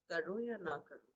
करूं या ना करूं?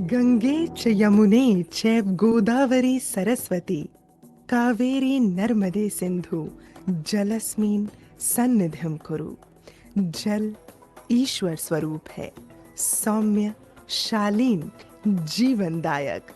गंगे च यमुने चैव गोदावरी सरस्वती कावेरी नर्मदे सिंधु जलस्मिन सन्निधिं कुरु। जल ईश्वर स्वरूप है, सौम्य, शालीन, जीवनदायक।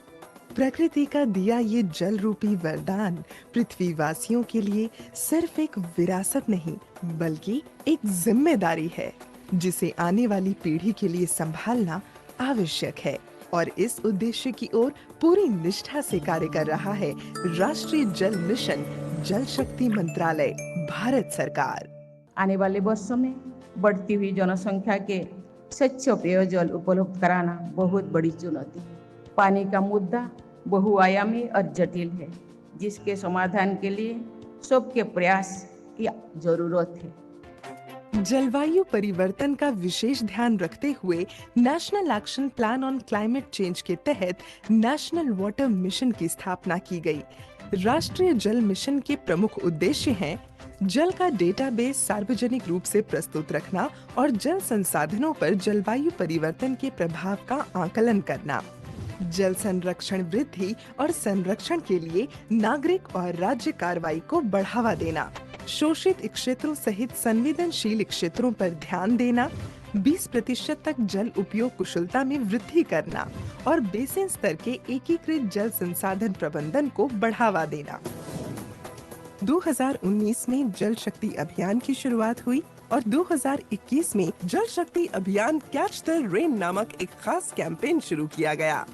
प्रकृति का दिया ये जल रूपी वरदान पृथ्वीवासियों के लिए सिर्फ एक विरासत नहीं, बल्कि एक जिम्मेदारी है, जिसे आने वाली पीढ़ी के लिए संभालना आवश्यक है। और इस उद्देश्य की ओर पूरी निष्ठा से कार्य कर रहा है राष्ट्रीय जल मिशन, जल शक्ति मंत्रालय, भारत सरकार। आने वाले वर्षों में बढ़ती हुई जनसंख्या के स्वच्छ पेयजल उपलब्ध कराना बहुत बड़ी चुनौती है। पानी का मुद्दा बहुआयामी और जटिल है, जिसके समाधान के लिए सबके प्रयास की जरूरत है। जलवायु परिवर्तन का विशेष ध्यान रखते हुए national action plan on climate change के तहत नेशनल वाटर मिशन की स्थापना की गई। राष्ट्रीय जल मिशन के प्रमुख उद्देश्य हैं जल का डेटाबेस सार्वजनिक रूप से प्रस्तुत रखना और जल संसाधनों पर जलवायु परिवर्तन के प्रभाव का आकलन करना, जल संरक्षण वृद्धि और संरक्षण के लिए नागरिक और राज्य कार्रवाई को बढ़ावा देना, शोषित क्षेत्रों सहित संवेदनशील क्षेत्रों पर ध्यान देना, 20% तक जल उपयोग कुशलता में वृद्धि करना और बेसिन स्तर के एकीकृत जल संसाधन प्रबंधन को बढ़ावा देना। 2019 में जल शक्ति अभियान की शुरुआत हुई और 2021 में जल शक्ति अभियान कैच द रेन नामक एक खास कैंपेन शुरू किया गया।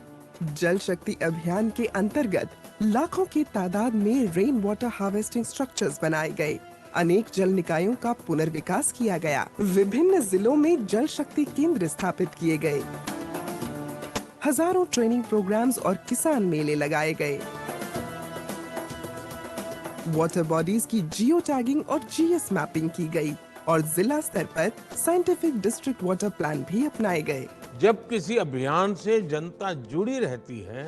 जल शक्ति अभियान के अंतर्गत लाखों की तादाद में रेन वाटर हार्वेस्टिंग स्ट्रक्चर्स बनाए गए, अनेक जल निकायों का पुनर्विकास किया गया, विभिन्न जिलों में जल शक्ति केंद्र स्थापित किए गए, हजारों ट्रेनिंग प्रोग्राम्स और किसान मेले लगाए गए, वाटर बॉडीज की जियो टैगिंग और जीएस मैपिंग की गई और जिला स्तर पर साइंटिफिक डिस्ट्रिक्ट वाटर प्लान भी अपनाए गए। जब किसी अभियान से जनता जुड़ी रहती है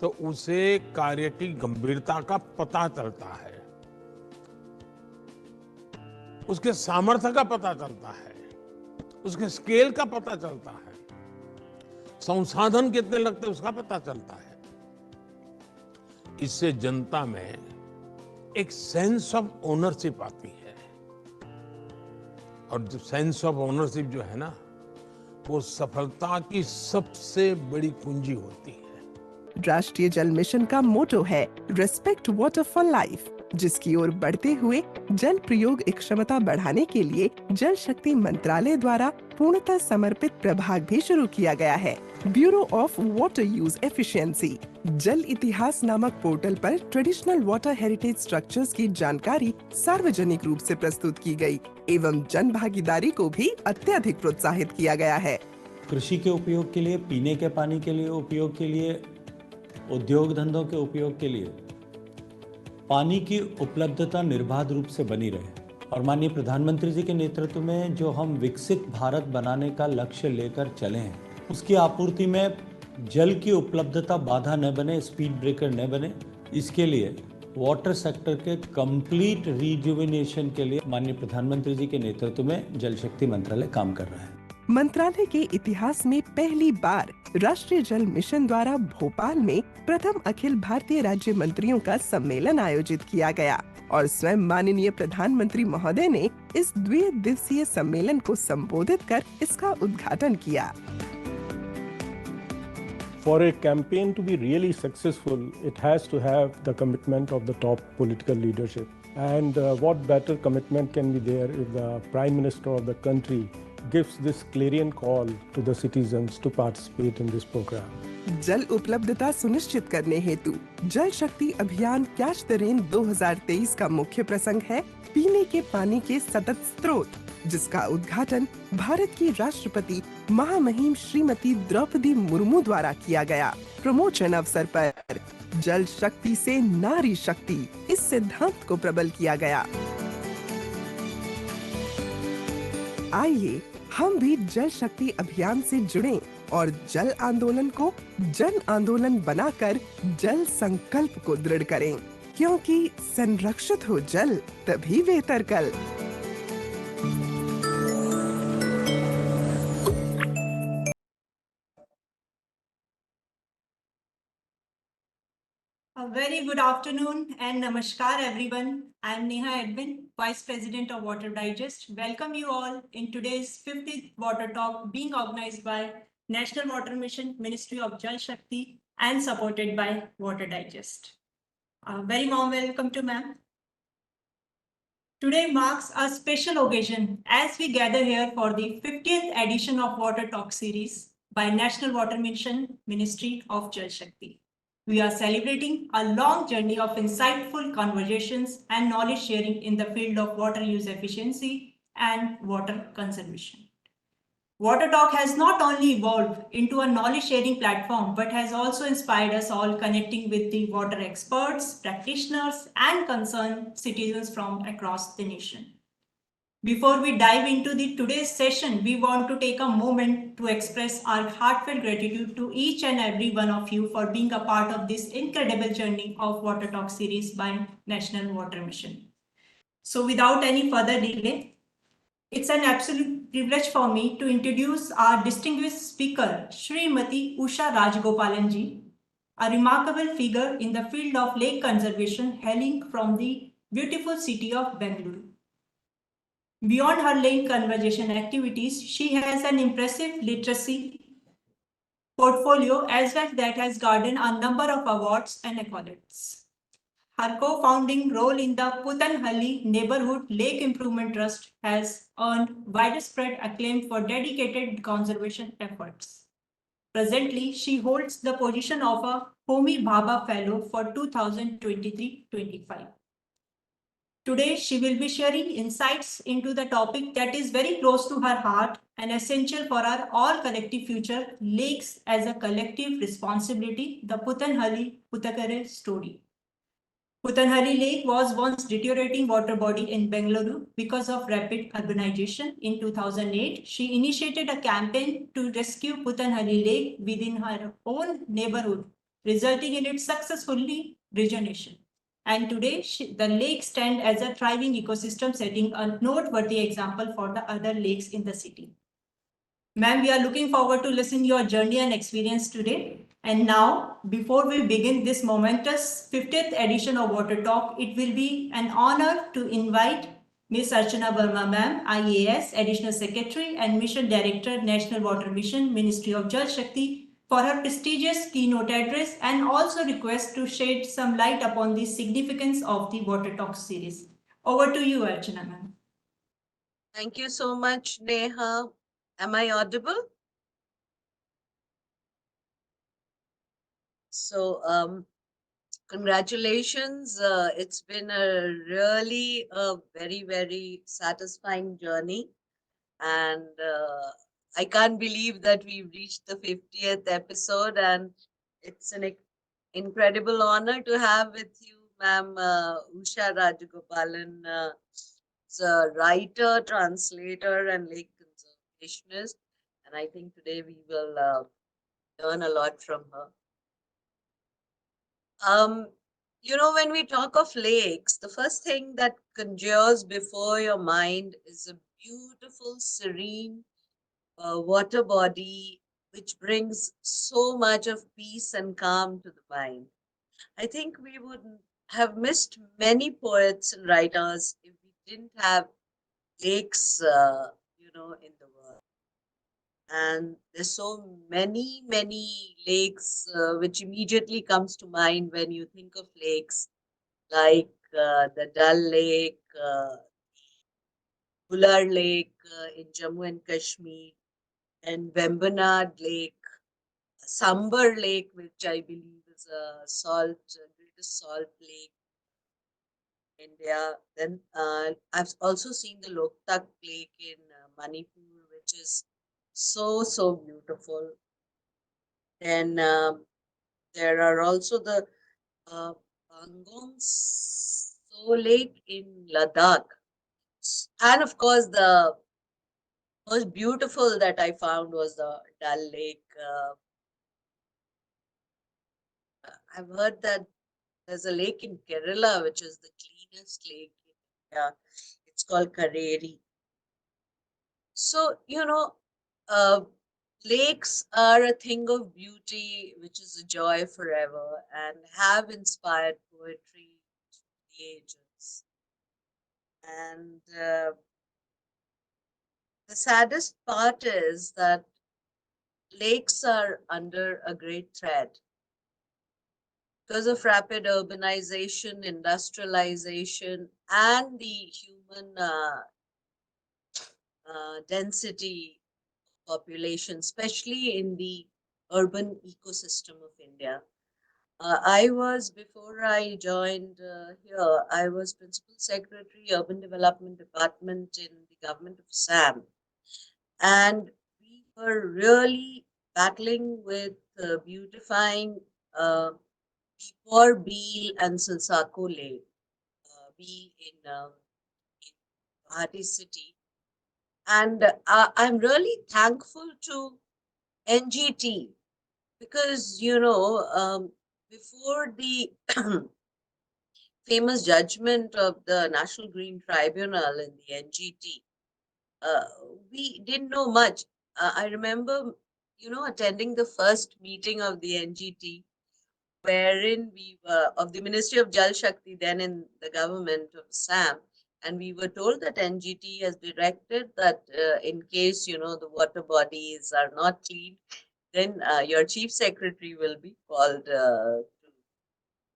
तो उसे कार्य की गंभीरता का पता चलता है, उसके सामर्थ्य का पता चलता है, उसके स्केल का पता चलता है, संसाधन कितने लगते हैं उसका पता चलता है। इससे जनता में एक सेंस ऑफ ओनरशिप आती है और जो सेंस ऑफ ओनरशिप जो है ना, वो सफलता की सबसे बड़ी कुंजी होती है। राष्ट्रीय जल मिशन का मोटो है रिस्पेक्ट वाटर फॉर लाइफ, जिसकी ओर बढ़ते हुए जल प्रयोग क्षमता बढ़ाने के लिए जल शक्ति मंत्रालय द्वारा पूर्णतः समर्पित प्रभाग भी शुरू किया गया है, bureau of water use efficiency. जल इतिहास नामक पोर्टल पर ट्रेडिशनल वाटर हेरिटेज स्ट्रक्चर्स की जानकारी सार्वजनिक रूप से प्रस्तुत की गई एवं जन भागीदारी को भी अत्यधिक प्रोत्साहित किया गया है। कृषि के उपयोग के लिए, पीने के पानी के लिए उपयोग के लिए, उद्योग धंधों के उपयोग के लिए पानी की उपलब्धता निर्बाध रूप से बनी रहे और माननीय प्रधानमंत्री जी के नेतृत्व में जो हम विकसित भारत बनाने का लक्ष्य लेकर चले हैं, उसकी आपूर्ति में जल की उपलब्धता बाधा न बने, स्पीड ब्रेकर न बने, इसके लिए वाटर सेक्टर के कंप्लीट रिजुविनेशन के लिए माननीय प्रधानमंत्री जी के नेतृत्व में जल शक्ति मंत्रालय काम कर रहा है। मंत्रालय के इतिहास में पहली बार राष्ट्रीय जल मिशन द्वारा भोपाल में प्रथम अखिल भारतीय राज्य मंत्रियों का सम्मेलन आयोजित किया गया और स्वयं माननीय प्रधानमंत्री महोदय ने इस द्विदिवसीय सम्मेलन को संबोधित कर इसका उद्घाटन किया। For a campaign to be really successful, it has to have the commitment of the top political leadership. And what better commitment can be there if the Prime Minister of the country gives this clarion call to the citizens to participate in this program. जल उपलब्धता सुनिश्चित करने हेतु जल शक्ति अभियान catch the rain 2023 का मुख्य प्रसंग है पीने के पानी के सतत स्रोत, जिसका उद्घाटन भारत की राष्ट्रपति महामहिम श्रीमती द्रौपदी मुर्मू द्वारा किया गया। प्रमोशन अवसर पर जल शक्ति से नारी शक्ति इस सिद्धांत को प्रबल किया गया। आइए हम भी जल शक्ति अभियान से जुड़ें और जल आंदोलन को जन आंदोलन बनाकर जल संकल्प को दृढ़ करें, क्योंकि संरक्षित हो जल तभी बेहतर कल। A very good afternoon and namaskar everyone. I am Neha Edwin, Vice President of Water Digest. Welcome you all in today's 50th Water Talk being organized by National Water Mission, Ministry of Jal Shakti and supported by Water Digest. A very warm welcome to ma'am. Today marks a special occasion as we gather here for the 50th edition of Water Talk series by National Water Mission, Ministry of Jal Shakti. We are celebrating a long journey of insightful conversations and knowledge sharing in the field of water use efficiency and water conservation. Water Talk has not only evolved into a knowledge sharing platform, but has also inspired us all connecting with the water experts, practitioners, and concerned citizens from across the nation. Before we dive into today's session, we want to take a moment to express our heartfelt gratitude to each and every one of you for being a part of this incredible journey of Water Talk series by National Water Mission. So without any further delay, it's an absolute privilege for me to introduce our distinguished speaker, Srimati Usha Rajgopalan ji, a remarkable figure in the field of lake conservation hailing from the beautiful city of Bengaluru. Beyond her lake conservation activities, she has an impressive literacy portfolio as well that has garnered a number of awards and accolades. Her co-founding role in the Putanhalli Neighborhood Lake Improvement Trust has earned widespread acclaim for dedicated conservation efforts. Presently, she holds the position of a Homi Bhabha Fellow for 2023-25. Today, she will be sharing insights into the topic that is very close to her heart and essential for our all collective future, lakes as a collective responsibility, the Putanhalli Putakare story. Putanhalli Lake was once deteriorating water body in Bengaluru because of rapid urbanization. In 2008, she initiated a campaign to rescue Putanhalli Lake within her own neighborhood, resulting in its successfully regeneration. And today, the lake stands as a thriving ecosystem, setting a noteworthy example for the other lakes in the city. Ma'am, we are looking forward to listening your journey and experience today. And now, before we begin this momentous 50th edition of Water Talk, it will be an honor to invite Ms. Archana Verma Ma'am, IAS, Additional Secretary and Mission Director, National Water Mission, Ministry of Jal Shakti, for her prestigious keynote address, and also request to shed some light upon the significance of the Water Talk series. Over to you, Archana Ma'am. Thank you so much, Neha. Am I audible? So, congratulations. It's been a very, very satisfying journey. And I can't believe that we've reached the 50th episode. And it's an incredible honor to have with you, ma'am, Usha Rajagopalan. She's a writer, translator, and lake conservationist. And I think today we will learn a lot from her. When we talk of lakes, the first thing that conjures before your mind is a beautiful, serene water body, which brings so much of peace and calm to the mind. I think we would have missed many poets and writers if we didn't have lakes, in the world. And there's so many, many lakes which immediately comes to mind when you think of lakes, like the Dal Lake, Bular Lake in Jammu and Kashmir, and Vembanad Lake, Sambar Lake, which I believe is a greatest salt lake in India. Then I've also seen the Loktak Lake in Manipur, which is so beautiful. Then there are also the Pangong So Lake in Ladakh. And of course, the most beautiful that I found was the Dal Lake. I've heard that there's a lake in Kerala which is the cleanest lake in India. It's called Kareri. So, lakes are a thing of beauty, which is a joy forever, and have inspired poetry through the ages. And the saddest part is that lakes are under a great threat because of rapid urbanization, industrialization, and the human density population, especially in the urban ecosystem of India. Before I joined here, I was Principal Secretary, Urban Development Department in the government of Assam. And we were really battling with beautifying Pipor, Beel, and Silsako Lake. Beel in Guwahati city. And I'm really thankful to NGT because, before the famous judgment of the National Green Tribunal in the NGT, we didn't know much. I remember, attending the first meeting of the NGT, wherein we were of the Ministry of Jal Shakti, then in the government of Assam, and we were told that NGT has directed that in case, the water bodies are not clean, then your chief secretary will be called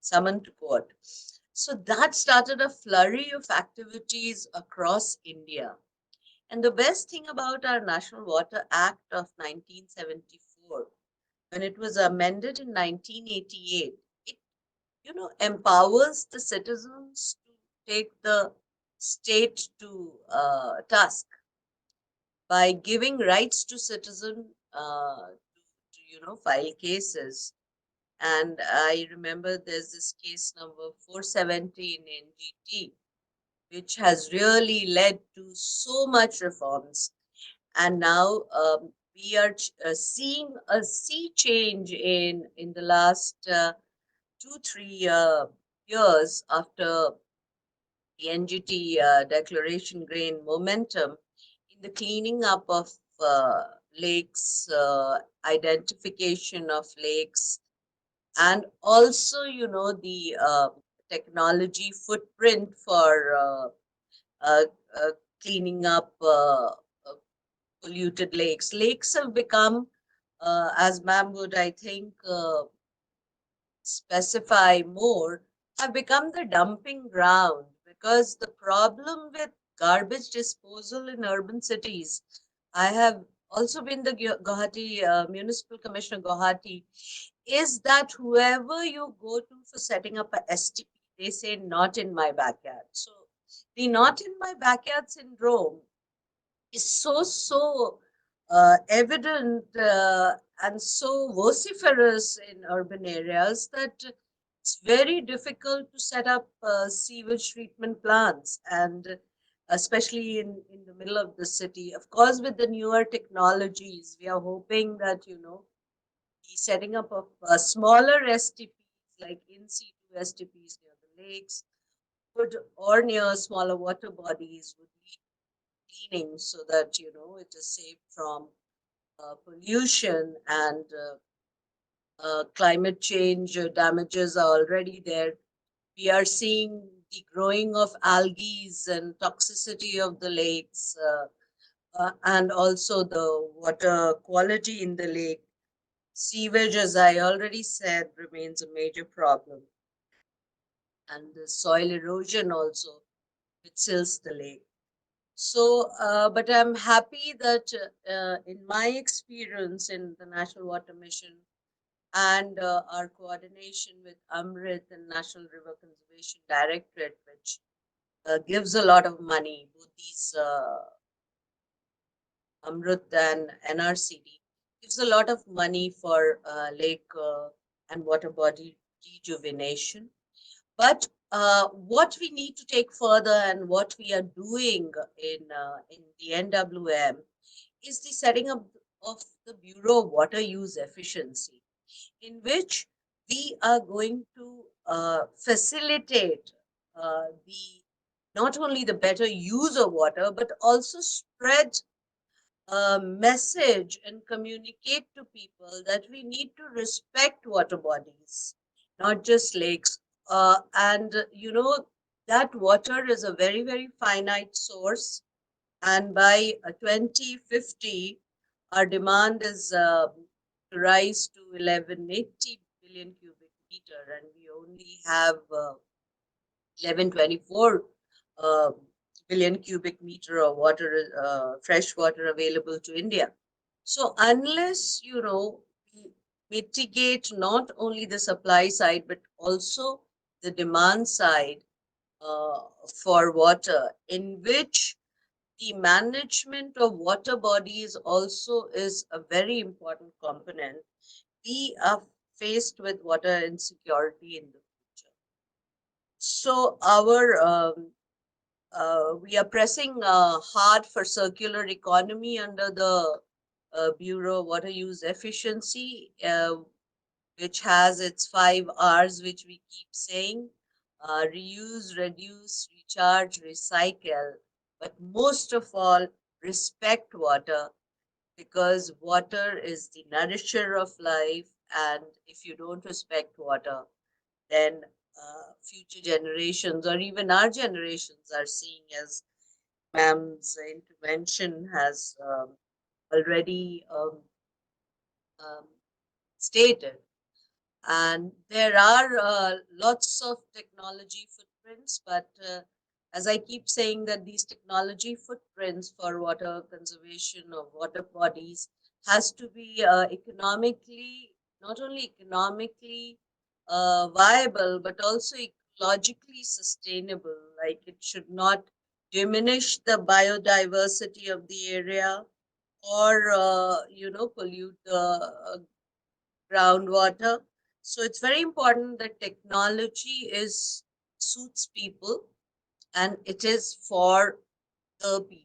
summoned to court. So that started a flurry of activities across India. And the best thing about our National Water Act of 1974, when it was amended in 1988, it, empowers the citizens to take the state to task by giving rights to citizen to file cases. And I remember there's this case number 470 in NGT, which has really led to so much reforms. And now we are seeing a sea change in the last 2-3 years after the NGT declaration gained momentum in the cleaning up of lakes, identification of lakes, and also, the technology footprint for cleaning up polluted lakes. Lakes have become, as ma'am would, I think, specify more, have become the dumping ground because the problem with garbage disposal in urban cities, I have also been the Guwahati Municipal Commissioner Guwahati, is that whoever you go to for setting up a STP, they say not in my backyard. So the not in my backyard syndrome is so evident and so vociferous in urban areas that it's very difficult to set up sewage treatment plants, and especially in the middle of the city. Of course, with the newer technologies, we are hoping that, the setting up of smaller STPs like in situ STPs near the lakes or near smaller water bodies would be cleaning so that, it is safe from pollution, and climate change damages are already there. We are seeing the growing of algae and toxicity of the lakes, and also the water quality in the lake. Sewage, as I already said, remains a major problem. and the soil erosion also, which silts the lake. So, but I'm happy that in my experience in the National Water Mission and our coordination with Amrit and National River Conservation Directorate, which gives a lot of money, both these Amrit and NRCD, gives a lot of money for lake and water body rejuvenation. But what we need to take further and what we are doing in the NWM is the setting up of the Bureau of Water Use Efficiency, in which we are going to facilitate the not only the better use of water, but also spread a message and communicate to people that we need to respect water bodies, not just lakes. And that water is a very, very finite source. And by 2050, our demand is to rise to 1180 billion cubic meter, and we only have 1124 uh, billion cubic meter of water, fresh water available to India. So unless, we mitigate not only the supply side, but also the demand side uh, for water, in which the management of water bodies also is a very important component, we are faced with water insecurity in the future. So we are pressing hard for circular economy under the Bureau of Water Use Efficiency, which has its 5 Rs, which we keep saying: reuse, reduce, recharge, recycle. But most of all, respect water, because water is the nourisher of life. And if you don't respect water, then future generations or even our generations are seeing, as ma'am's intervention has already um, stated. And there are lots of technology footprints, but as I keep saying, that these technology footprints for water conservation of water bodies has to be economically, not only economically viable, but also ecologically sustainable. Like, it should not diminish the biodiversity of the area, or pollute the groundwater. So it's very important that technology suits people, and it is for the people.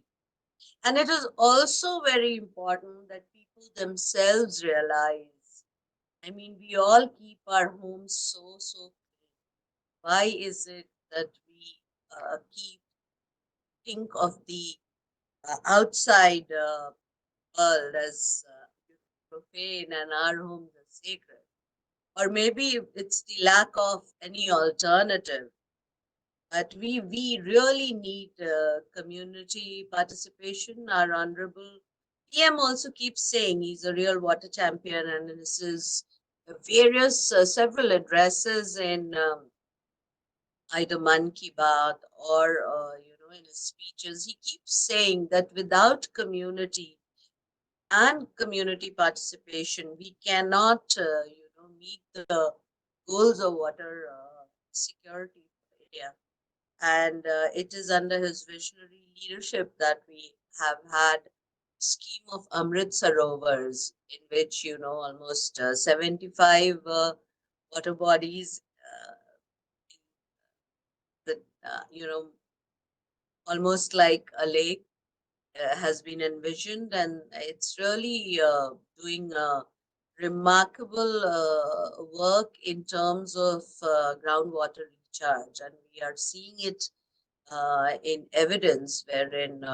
And it is also very important that people themselves realize. I mean, we all keep our homes so clean. Why is it that we keep think of the outside world as profane and our homes as sacred? Or maybe it's the lack of any alternative. But we really need community participation. Our honorable PM also keeps saying he's a real water champion, and this is various several addresses in either Man Ki Baat or in his speeches. He keeps saying that without community and community participation, we cannot meet the goals of water security for India. And it is under his visionary leadership that we have had scheme of Amrit Sarovars, in which almost 75 water bodies that almost like a lake has been envisioned, and it's really doing remarkable work in terms of groundwater recharge, and we are seeing it in evidence, wherein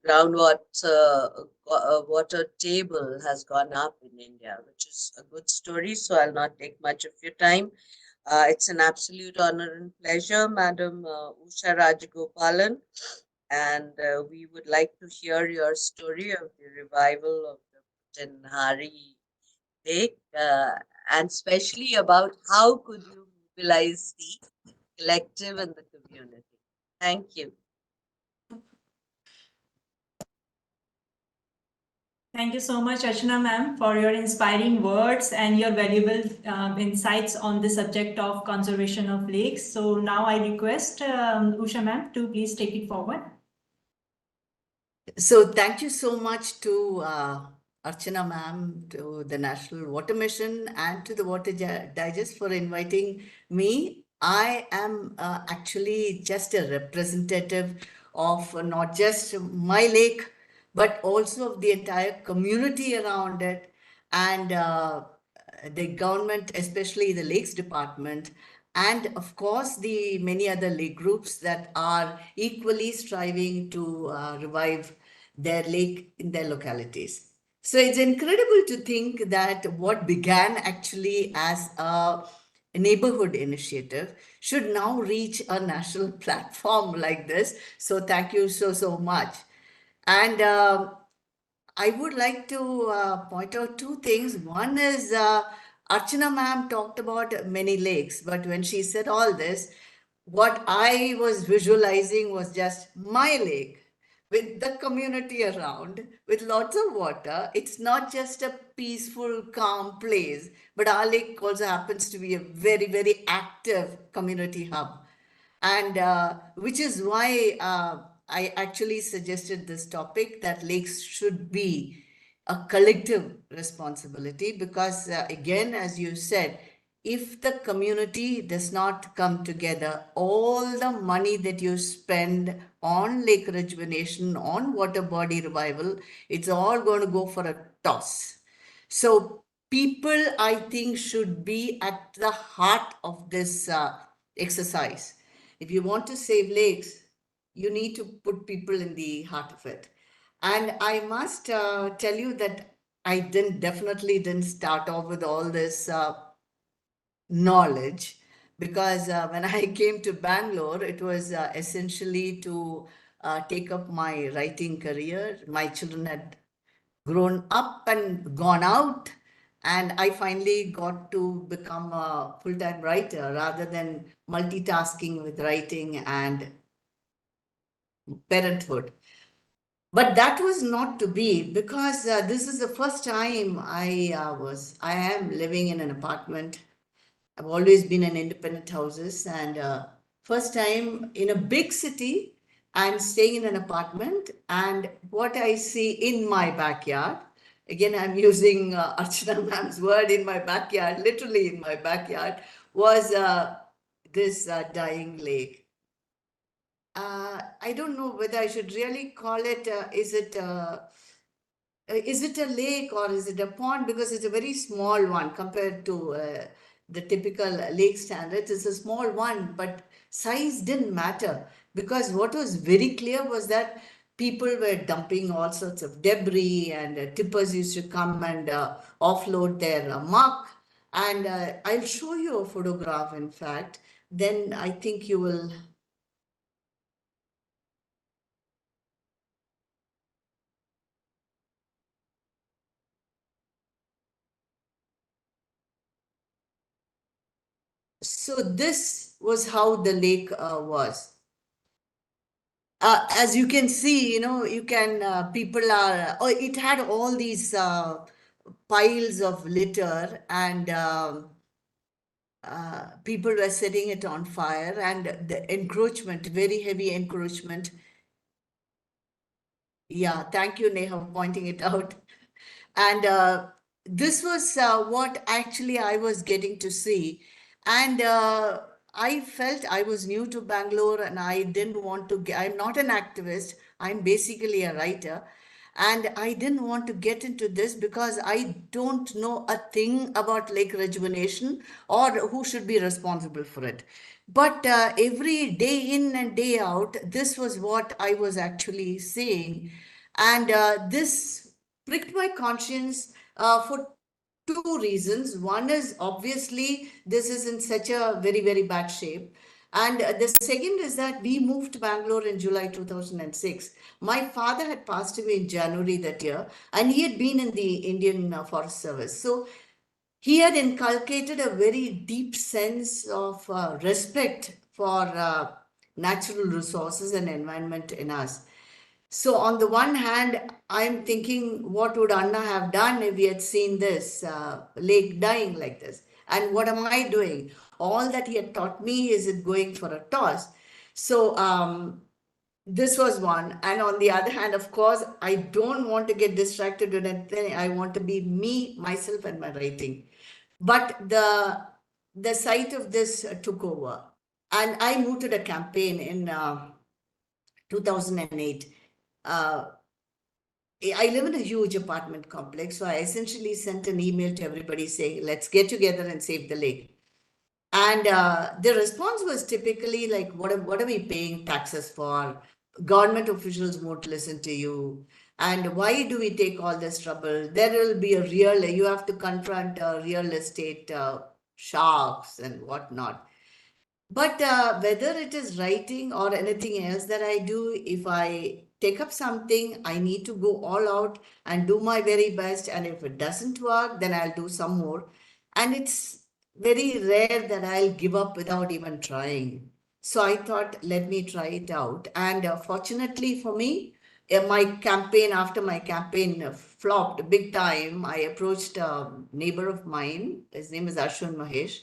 groundwater water table has gone up in India, which is a good story. So I'll not take much of your time. It's an absolute honor and pleasure, Madam Usha Rajagopalan, and we would like to hear your story of the revival of the Tenhari Lake, and especially about how could you tranquilize the collective and the community. Thank you. Thank you so much, Archana ma'am, for your inspiring words and your valuable insights on the subject of conservation of lakes. So now I request Usha ma'am to please take it forward. So thank you so much to Archana ma'am, to the National Water Mission, and to the Water Digest for inviting me. I am actually just a representative of not just my lake, but also of the entire community around it, and the government, especially the Lakes Department, and of course the many other lake groups that are equally striving to revive their lake in their localities. So it's incredible to think that what began actually as a neighborhood initiative should now reach a national platform like this. So thank you so much. And I would like to point out two things. One is Archana ma'am talked about many lakes, but when she said all this, what I was visualizing was just my lake with the community around, with lots of water. It's not just a peaceful, calm place, but our lake also happens to be a very active community hub. And which is why I actually suggested this topic, that lakes should be a collective responsibility, because again, as you said, if the community does not come together, all the money that you spend on lake rejuvenation, on water body revival, it's all going to go for a toss. So people, I think, should be at the heart of this exercise. If you want to save lakes, you need to put people in the heart of it. And I must tell you that I definitely didn't start off with all this knowledge, because when I came to Bangalore, it was essentially to take up my writing career. My children had grown up and gone out, and I finally got to become a full-time writer rather than multitasking with writing and parenthood. But that was not to be, because this is the first time I am living in an apartment. I've always been in independent houses, and first time in a big city, I'm staying in an apartment, and what I see in my backyard, again, I'm using Archana ma'am's word, in my backyard, literally in my backyard, was this dying lake. I don't know whether I should really call it, is it a lake or is it a pond? Because it's a very small one compared to the typical lake standards. It's a small one, but size didn't matter, because what was very clear was that people were dumping all sorts of debris, and tippers used to come and offload their muck. And I'll show you a photograph, in fact, then I think you will. So this was how the lake was. As you can see, you can, people are, oh, it had all these piles of litter, and people were setting it on fire, and the encroachment, very heavy encroachment. Yeah, thank you, Neha, for pointing it out. And this was what actually I was getting to see. And I felt I was new to Bangalore, and I didn't want to I'm not an activist. I'm basically a writer. And I didn't want to get into this because I don't know a thing about lake rejuvenation or who should be responsible for it. But every day in and day out, this was what I was actually seeing. And this pricked my conscience for two reasons. One is, obviously this is in such a very bad shape. And the second is that we moved to Bangalore in July 2006. My father had passed away in January that year, and he had been in the Indian Forest Service. So he had inculcated a very deep sense of respect for natural resources and environment in us. So on the one hand, I'm thinking, what would Anna have done if he had seen this lake dying like this? And what am I doing? All that he had taught me is it going for a toss. So this was one. And on the other hand, of course, I don't want to get distracted with anything. I want to be me, myself, and my writing. But the site of this took over. And I mooted a campaign in 2008. I live in a huge apartment complex, so I essentially sent an email to everybody saying, let's get together and save the lake. And the response was typically like, what are we paying taxes for? Government officials won't listen to you. And why do we take all this trouble? There will be you have to confront real estate sharks and whatnot. But whether it is writing or anything else that I do, if I take up something, I need to go all out and do my very best. And if it doesn't work, then I'll do some more. And it's very rare that I'll give up without even trying. So I thought, let me try it out. And fortunately for me, after my campaign flopped big time, I approached a neighbor of mine. His name is Ashwin Mahesh.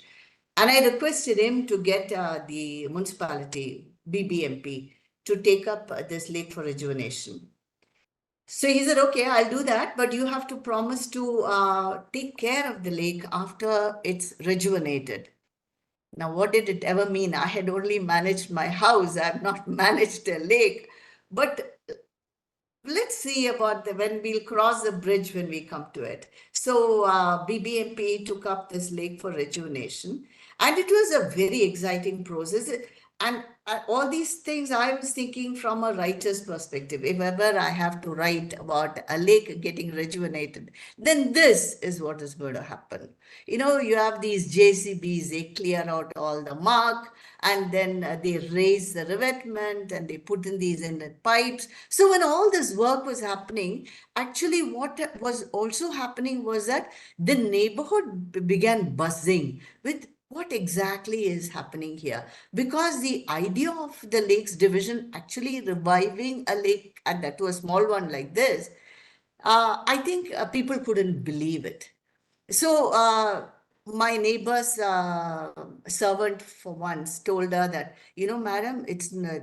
And I requested him to get the municipality, BBMP, to take up this lake for rejuvenation. So he said, okay, I'll do that, but you have to promise to take care of the lake after it's rejuvenated. Now, what did it ever mean? I had only managed my house. I've not managed a lake. But let's see about when we'll cross the bridge when we come to it. So BBMP took up this lake for rejuvenation. And it was a very exciting process. And all these things I was thinking from a writer's perspective. If ever I have to write about a lake getting rejuvenated, then this is what is going to happen. You have these JCBs, they clear out all the muck, and then they raise the revetment and they put in these inlet pipes. So when all this work was happening, actually what was also happening was that the neighborhood began buzzing with what exactly is happening here, because the idea of the lakes division actually reviving a lake, and that to a small one like this, I think people couldn't believe it. So my neighbor's servant for once told her that, madam,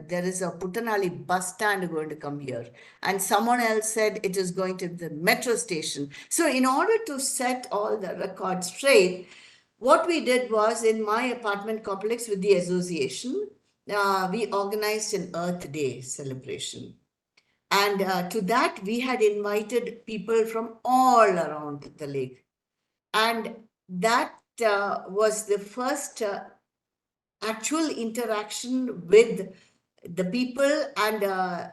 there is a Puttanali bus stand going to come here. And someone else said it is going to the metro station. So in order to set all the records straight, what we did was, in my apartment complex with the association, we organized an Earth Day celebration. And to that, we had invited people from all around the lake. And that was the first actual interaction with the people. And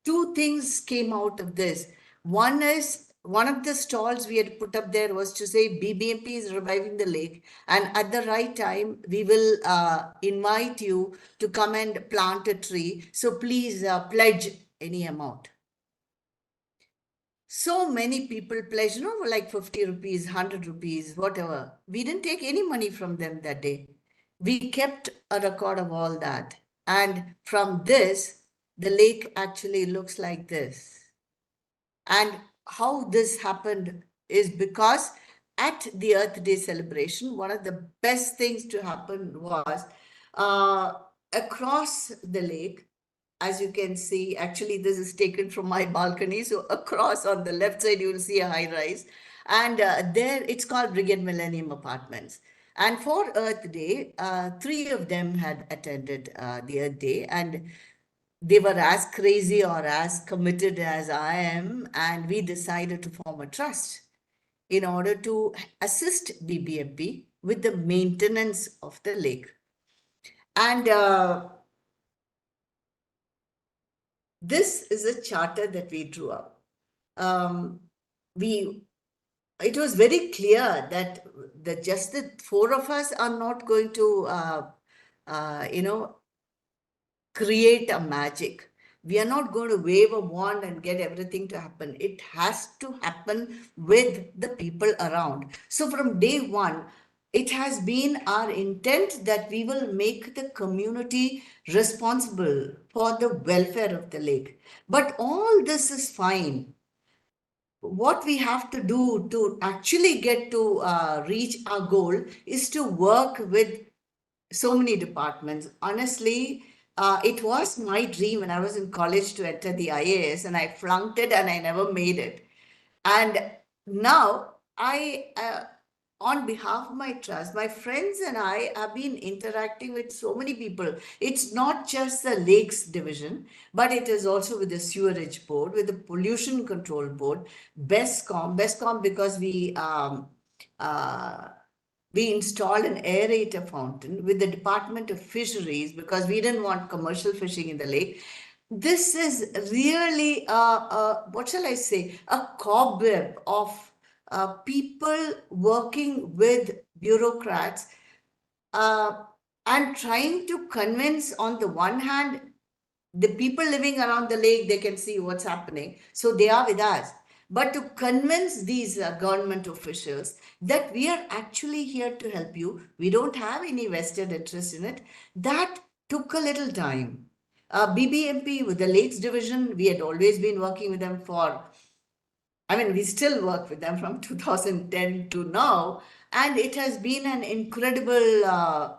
two things came out of this. One is, one of the stalls we had put up there was to say BBMP is reviving the lake, and at the right time we will invite you to come and plant a tree. So please pledge any amount. So many people pledged, like 50 rupees, 100 rupees, whatever. We didn't take any money from them that day. We kept a record of all that. And from this, the lake actually looks like this. And how this happened is because at the Earth Day celebration, one of the best things to happen was across the lake, as you can see, actually this is taken from my balcony. So across on the left side, you will see a high rise. And there it's called Brigade Millennium Apartments. And for Earth Day, 3 of them had attended the Earth Day, and they were as crazy or as committed as I am, and we decided to form a trust in order to assist BBMP with the maintenance of the lake. And this is a charter that we drew up. It was very clear that just the 4 of us are not going to, create a magic. We are not going to wave a wand and get everything to happen. It has to happen with the people around. So from day one, it has been our intent that we will make the community responsible for the welfare of the lake. But all this is fine. What we have to do to actually get to reach our goal is to work with so many departments. Honestly, it was my dream when I was in college to enter the IAS, and I flunked it and I never made it. And now on behalf of my trust, my friends and I have been interacting with so many people. It's not just the lakes division, but it is also with the sewerage board, with the pollution control board, BESCOM because we installed an aerator fountain, with the Department of Fisheries because we didn't want commercial fishing in the lake. This is really, what shall I say, a cobweb of people working with bureaucrats and trying to convince, on the one hand, the people living around the lake, they can see what's happening. So they are with us. But to convince these government officials that we are actually here to help you, we don't have any vested interest in it, that took a little time. BBMP with the Lakes Division, we had always been working with them we still work with them from 2010 to now, and it has been an incredible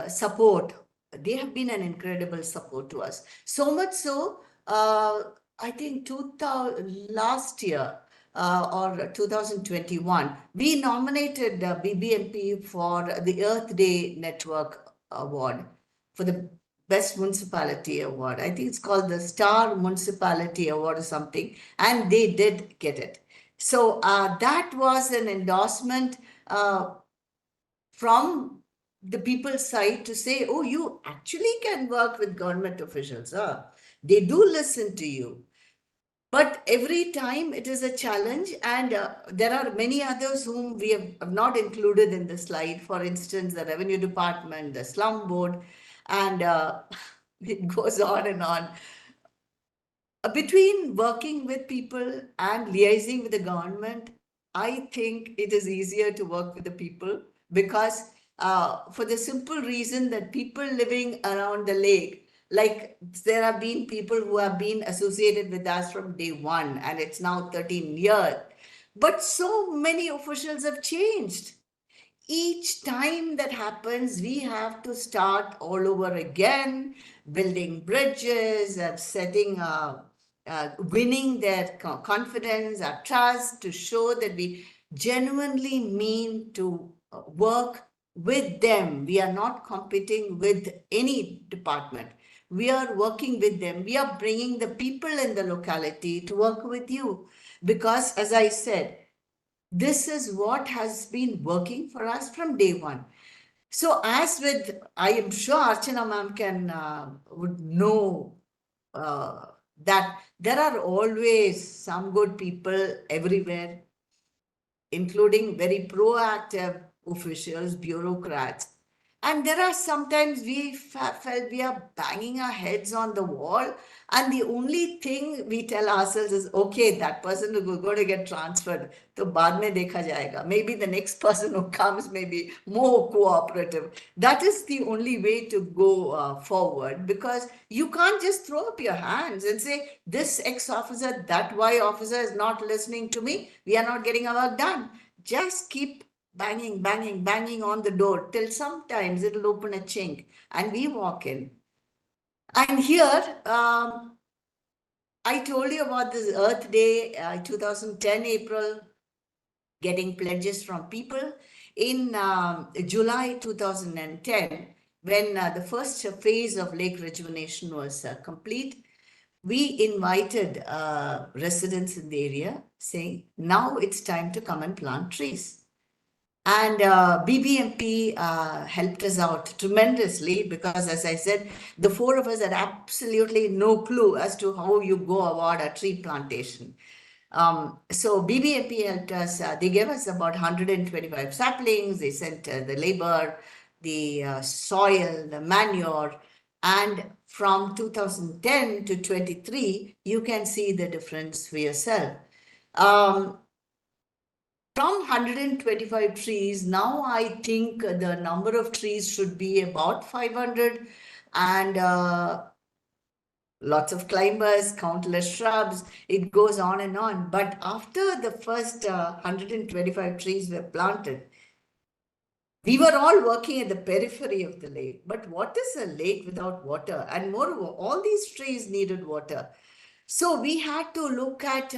support. They have been an incredible support to us. So much so, I think last year or 2021, we nominated BBMP for the Earth Day Network Award for the Best Municipality Award. I think it's called the Star Municipality Award or something, and they did get it. So that was an endorsement from the people's side to say, oh, you actually can work with government officials. They do listen to you. But every time it is a challenge, and there are many others whom we have not included in the slide. For instance, the Revenue Department, the Slum Board, and it goes on and on. Between working with people and liaising with the government, I think it is easier to work with the people because for the simple reason that people living around the lake, like there have been people who have been associated with us from day one, and it's now 13 years. But so many officials have changed. Each time that happens, we have to start all over again, building bridges, winning their confidence, our trust, to show that we genuinely mean to work with them. We are not competing with any department. We are working with them. We are bringing the people in the locality to work with you. Because, as I said, this is what has been working for us from day one. So as with, I am sure Archana ma'am would know that there are always some good people everywhere, including very proactive officials, bureaucrats. And there are sometimes we felt we are banging our heads on the wall, and the only thing we tell ourselves is, okay, that person is going to get transferred. So baad mein dekha jayega. Maybe the next person who comes may be more cooperative. That is the only way to go forward, because you can't just throw up your hands and say, this X officer, that Y officer is not listening to me. We are not getting our work done. Just keep banging, banging, banging on the door till sometimes it'll open a chink and we walk in. And here, I told you about this Earth Day, 2010 April, getting pledges from people. In July 2010, when the first phase of lake rejuvenation was complete, we invited residents in the area saying, now it's time to come and plant trees. And BBMP helped us out tremendously because, as I said, the four of us had absolutely no clue as to how you go about a tree plantation. So BBMP helped us. They gave us about 125 saplings. They sent the labor, the soil, the manure. And from 2010 to 23, you can see the difference for yourself. From 125 trees, now I think the number of trees should be about 500, and lots of climbers, countless shrubs, it goes on and on. But after the first 125 trees were planted, we were all working at the periphery of the lake. But what is a lake without water? And moreover, all these trees needed water. So we had to look at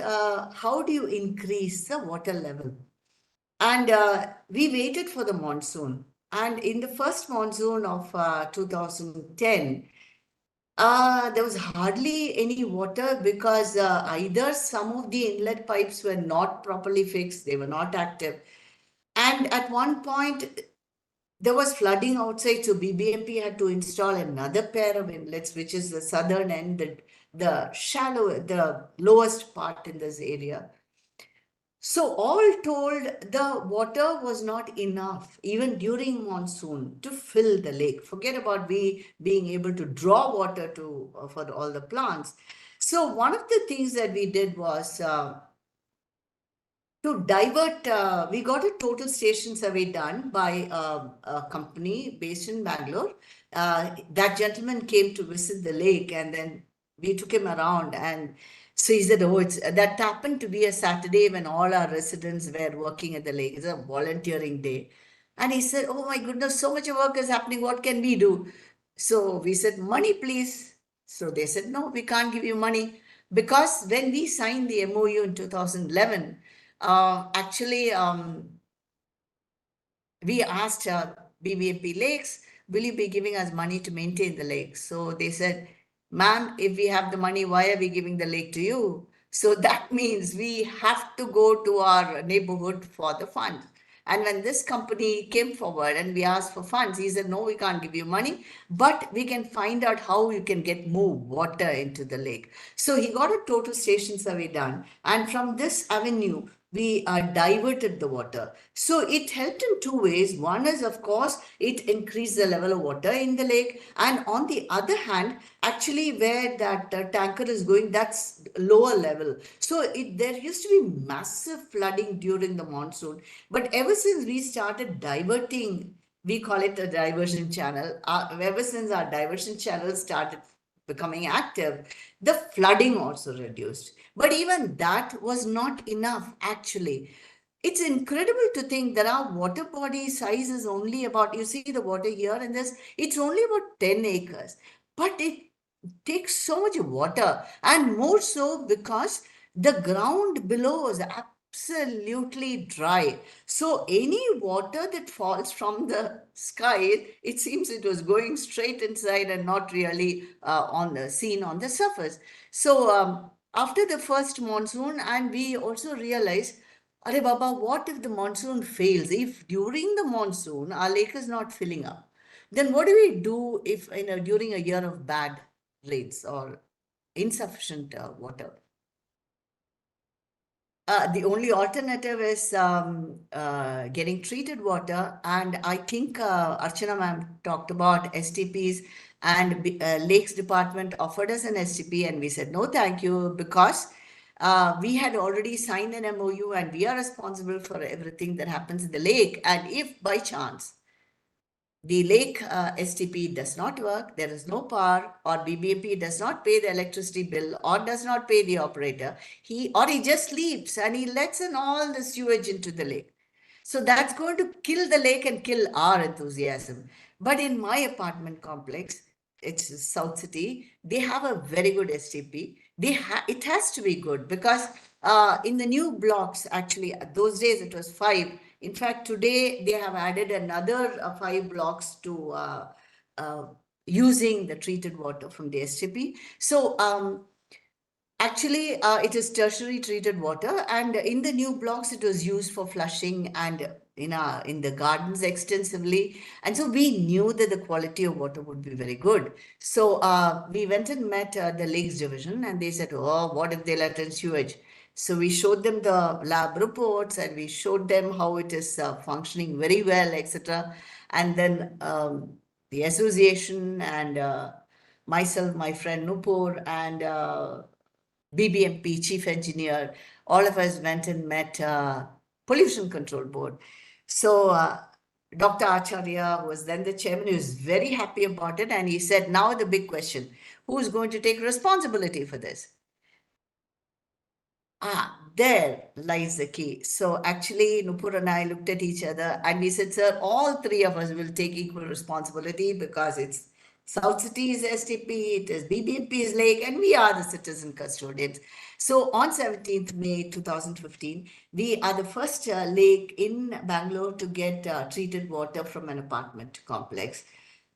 how do you increase the water level? And we waited for the monsoon. And in the first monsoon of 2010, there was hardly any water because either some of the inlet pipes were not properly fixed, they were not active. And at one point, there was flooding outside, so BBMP had to install another pair of inlets, which is the southern end, the lowest part in this area. So all told, the water was not enough, even during monsoon, to fill the lake. Forget about being able to draw water for all the plants. So one of the things that we did was to divert, we got a total station survey done by a company based in Bangalore. That gentleman came to visit the lake, and then we took him around, and so he said, oh, that happened to be a Saturday when all our residents were working at the lake. It's a volunteering day. And he said, oh my goodness, so much work is happening. What can we do? So we said, money, please. So they said, no, we can't give you money. Because when we signed the MOU in 2011, actually, we asked BBMP Lakes, will you be giving us money to maintain the lake? So they said, ma'am, if we have the money, why are we giving the lake to you? So that means we have to go to our neighborhood for the funds. And when this company came forward and we asked for funds, he said, no, we can't give you money, but we can find out how you can get more water into the lake. So he got a total station survey done. And from this avenue, we diverted the water. So it helped in two ways. One is, of course, it increased the level of water in the lake. And on the other hand, actually where that tanker is going, that's lower level. So there used to be massive flooding during the monsoon. But ever since we started diverting, we call it a diversion channel. Ever since our diversion channel started becoming active, the flooding also reduced. But even that was not enough, actually. It's incredible to think that our water body size is only about, you see the water here and this, it's only about 10 acres. But it takes so much water, and more so because the ground below is absolutely dry. So any water that falls from the sky, it seems it was going straight inside and not really seen on the surface. So after the first monsoon, and we also realized, Are Baba, what if the monsoon fails? If during the monsoon our lake is not filling up, then what do we do if during a year of bad rains or insufficient water? The only alternative is getting treated water, and I think Archana ma'am talked about STPs, and Lakes Department offered us an STP, and we said no, thank you, because we had already signed an MOU, and we are responsible for everything that happens in the lake. And if by chance the lake STP does not work, there is no power, or BBMP does not pay the electricity bill, or does not pay the operator, he just leaves and he lets in all the sewage into the lake. So that's going to kill the lake and kill our enthusiasm. But in my apartment complex, it's South City, they have a very good STP. It has to be good, because in the new blocks, actually, those days it was 5. In fact, today they have added another 5 blocks to using the treated water from the STP. So actually, it is tertiary treated water, and in the new blocks, it was used for flushing and in the gardens extensively. And so we knew that the quality of water would be very good. So we went and met the Lakes Division, and they said, oh, what if they let in sewage? So we showed them the lab reports, and we showed them how it is functioning very well, etc. And then the association and myself, my friend Nupur, and BBMP chief engineer, all of us went and met Pollution Control Board. So Dr. Acharya, who was then the chairman, he was very happy about it, and he said, now the big question, who is going to take responsibility for this? There lies the key. So actually, Nupur and I looked at each other and we said, sir, all three of us will take equal responsibility because it's South City's STP, it is BBMP's lake, and we are the citizen custodians. So on 17th May 2015, we are the first lake in Bangalore to get treated water from an apartment complex.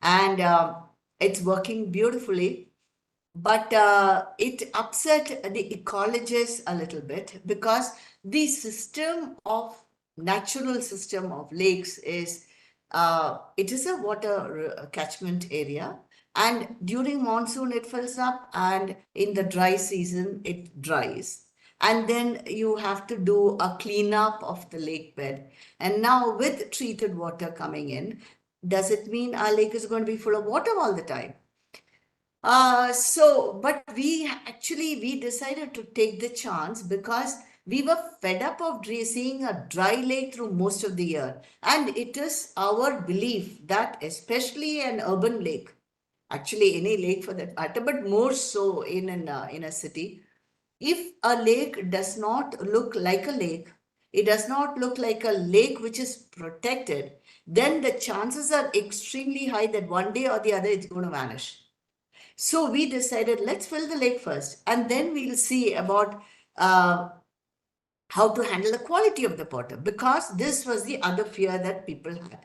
And it's working beautifully. But it upset the ecologists a little bit because the natural system of lakes is, it is a water catchment area, and during monsoon it fills up, and in the dry season it dries. And then you have to do a cleanup of the lake bed. And now with treated water coming in, does it mean our lake is going to be full of water all the time? But we decided to take the chance because we were fed up of seeing a dry lake through most of the year. And it is our belief that especially an urban lake, actually any lake for that matter, but more so in a city, if a lake does not look like a lake, it does not look like a lake which is protected, then the chances are extremely high that one day or the other it's going to vanish. So we decided, let's fill the lake first, and then we'll see about how to handle the quality of the water, because this was the other fear that people had.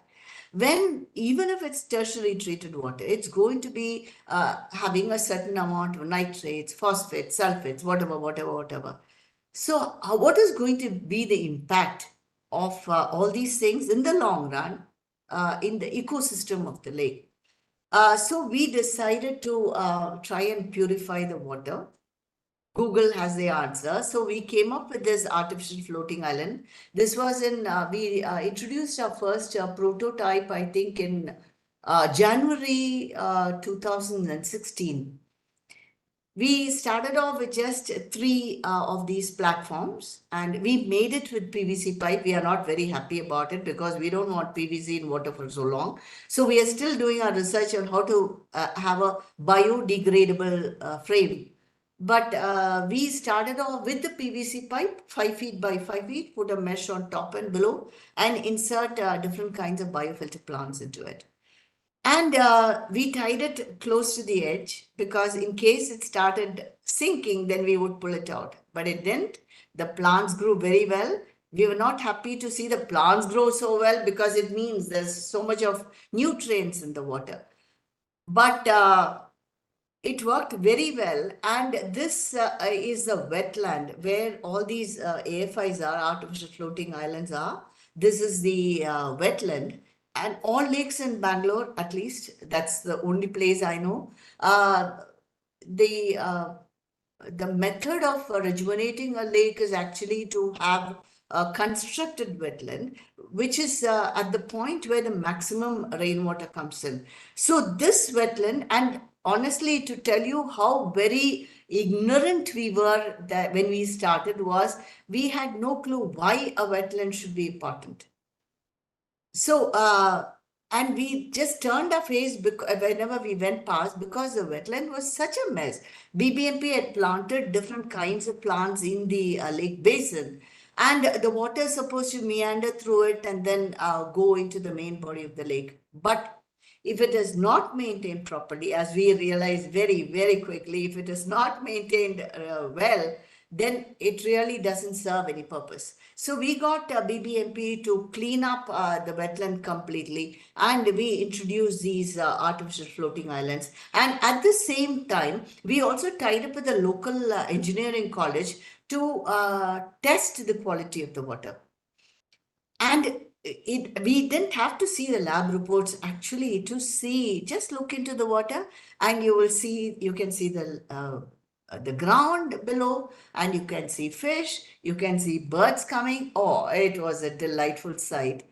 Even if it's tertiary treated water, it's going to be having a certain amount of nitrates, phosphates, sulfates, whatever. So what is going to be the impact of all these things in the long run in the ecosystem of the lake? So we decided to try and purify the water. Google has the answer. So we came up with this artificial floating island. This was we introduced our first prototype, I think, in January 2016. We started off with just 3 of these platforms, and we made it with PVC pipe. We are not very happy about it because we don't want PVC in water for so long. So we are still doing our research on how to have a biodegradable frame. But we started off with the PVC pipe, 5 feet by 5 feet, put a mesh on top and below, and insert different kinds of biofilter plants into it. And we tied it close to the edge because in case it started sinking, then we would pull it out. But it didn't. The plants grew very well. We were not happy to see the plants grow so well because it means there's so much of nutrients in the water. But it worked very well. And this is a wetland where all these AFIs are, artificial floating islands are. This is the wetland. And all lakes in Bangalore, at least, that's the only place I know. The method of rejuvenating a lake is actually to have a constructed wetland, which is at the point where the maximum rainwater comes in. So this wetland, and honestly, to tell you how very ignorant we were that when we started, was we had no clue why a wetland should be important. So, and we just turned our face whenever we went past because the wetland was such a mess. BBMP had planted different kinds of plants in the lake basin, and the water is supposed to meander through it and then go into the main body of the lake. But if it is not maintained properly, as we realized very, very quickly, if it is not maintained well, then it really doesn't serve any purpose. So we got BBMP to clean up the wetland completely, and we introduced these artificial floating islands. And at the same time, we also tied up with a local engineering college to test the quality of the water. And we didn't have to see the lab reports actually to see, just look into the water and you can see the ground below, and you can see fish, you can see birds coming. Oh, it was a delightful sight.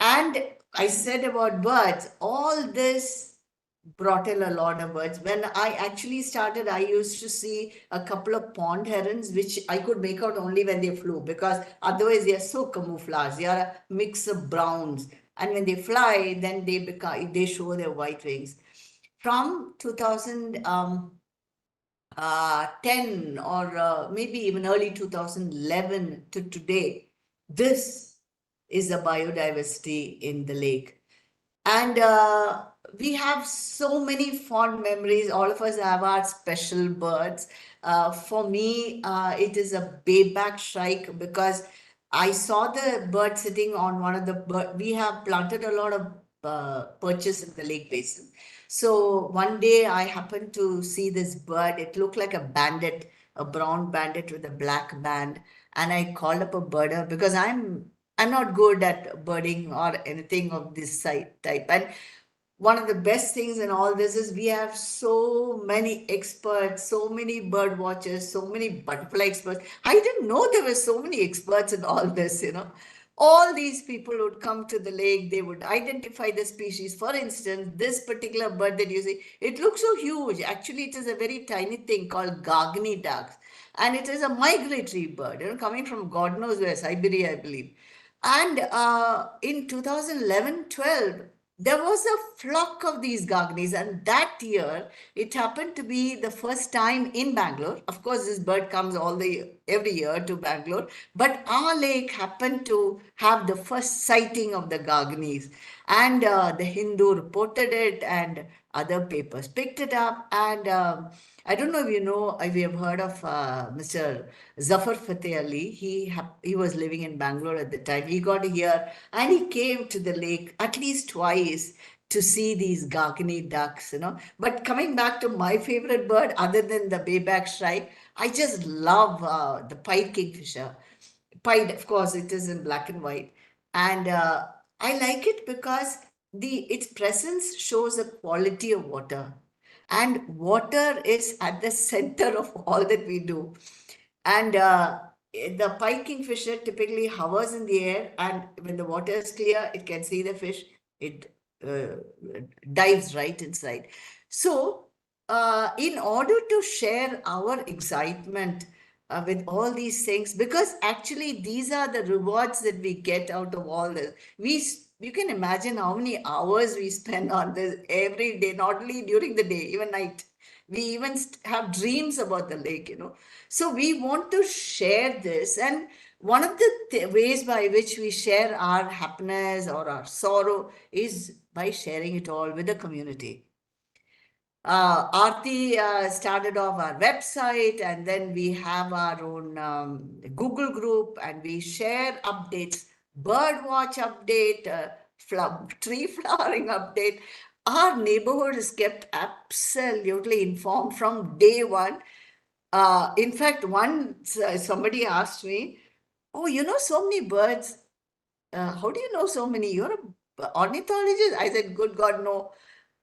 And I said about birds, all this brought in a lot of birds. When I actually started, I used to see a couple of pond herons, which I could make out only when they flew, because otherwise they are so camouflaged. They are a mix of browns. And when they fly, then they show their white wings. From 2010 or maybe even early 2011 to today, this is the biodiversity in the lake. And we have so many fond memories. All of us have our special birds. For me, it is a bayback shrike, because I saw the bird sitting on one of the bird. We have planted a lot of perches in the lake basin. So one day I happened to see this bird. It looked like a bandit, a brown bandit with a black band. And I called up a birder, because I'm not good at birding or anything of this type. And one of the best things in all this is we have so many experts, so many bird watchers, so many butterfly experts. I didn't know there were so many experts in all this, you know. All these people would come to the lake, they would identify the species. For instance, this particular bird that you see, it looks so huge. Actually, it is a very tiny thing called Gagni ducks. And it is a migratory bird, you know, coming from God knows where, Siberia, I believe. And in 2011-12, there was a flock of these Gagnis, and that year it happened to be the first time in Bangalore. Of course, this bird comes every year to Bangalore, but our lake happened to have the first sighting of the Gagnis, and the Hindu reported it, and other papers picked it up. And I don't know if you have heard of Mr. Zafar Fateh Ali. He was living in Bangalore at the time. He got here and he came to the lake at least twice to see these Gagni ducks, you know. But coming back to my favorite bird, other than the bayback shrike, I just love the pied kingfisher. Pied, of course, it is in black and white. And I like it because its presence shows the quality of water. And water is at the center of all that we do. And the pied kingfisher typically hovers in the air, and when the water is clear, it can see the fish. It dives right inside. So, in order to share our excitement with all these things, because actually these are the rewards that we get out of all this. You can imagine how many hours we spend on this every day, not only during the day, even night. We even have dreams about the lake, you know. So we want to share this. And one of the ways by which we share our happiness or our sorrow is by sharing it all with the community. Aarti started off our website, and then we have our own Google group, and we share updates, bird watch update, tree flowering update. Our neighborhood is kept absolutely informed from day one. In fact, once somebody asked me, "Oh, you know so many birds. How do you know so many? You're an ornithologist?" I said, "Good God, no.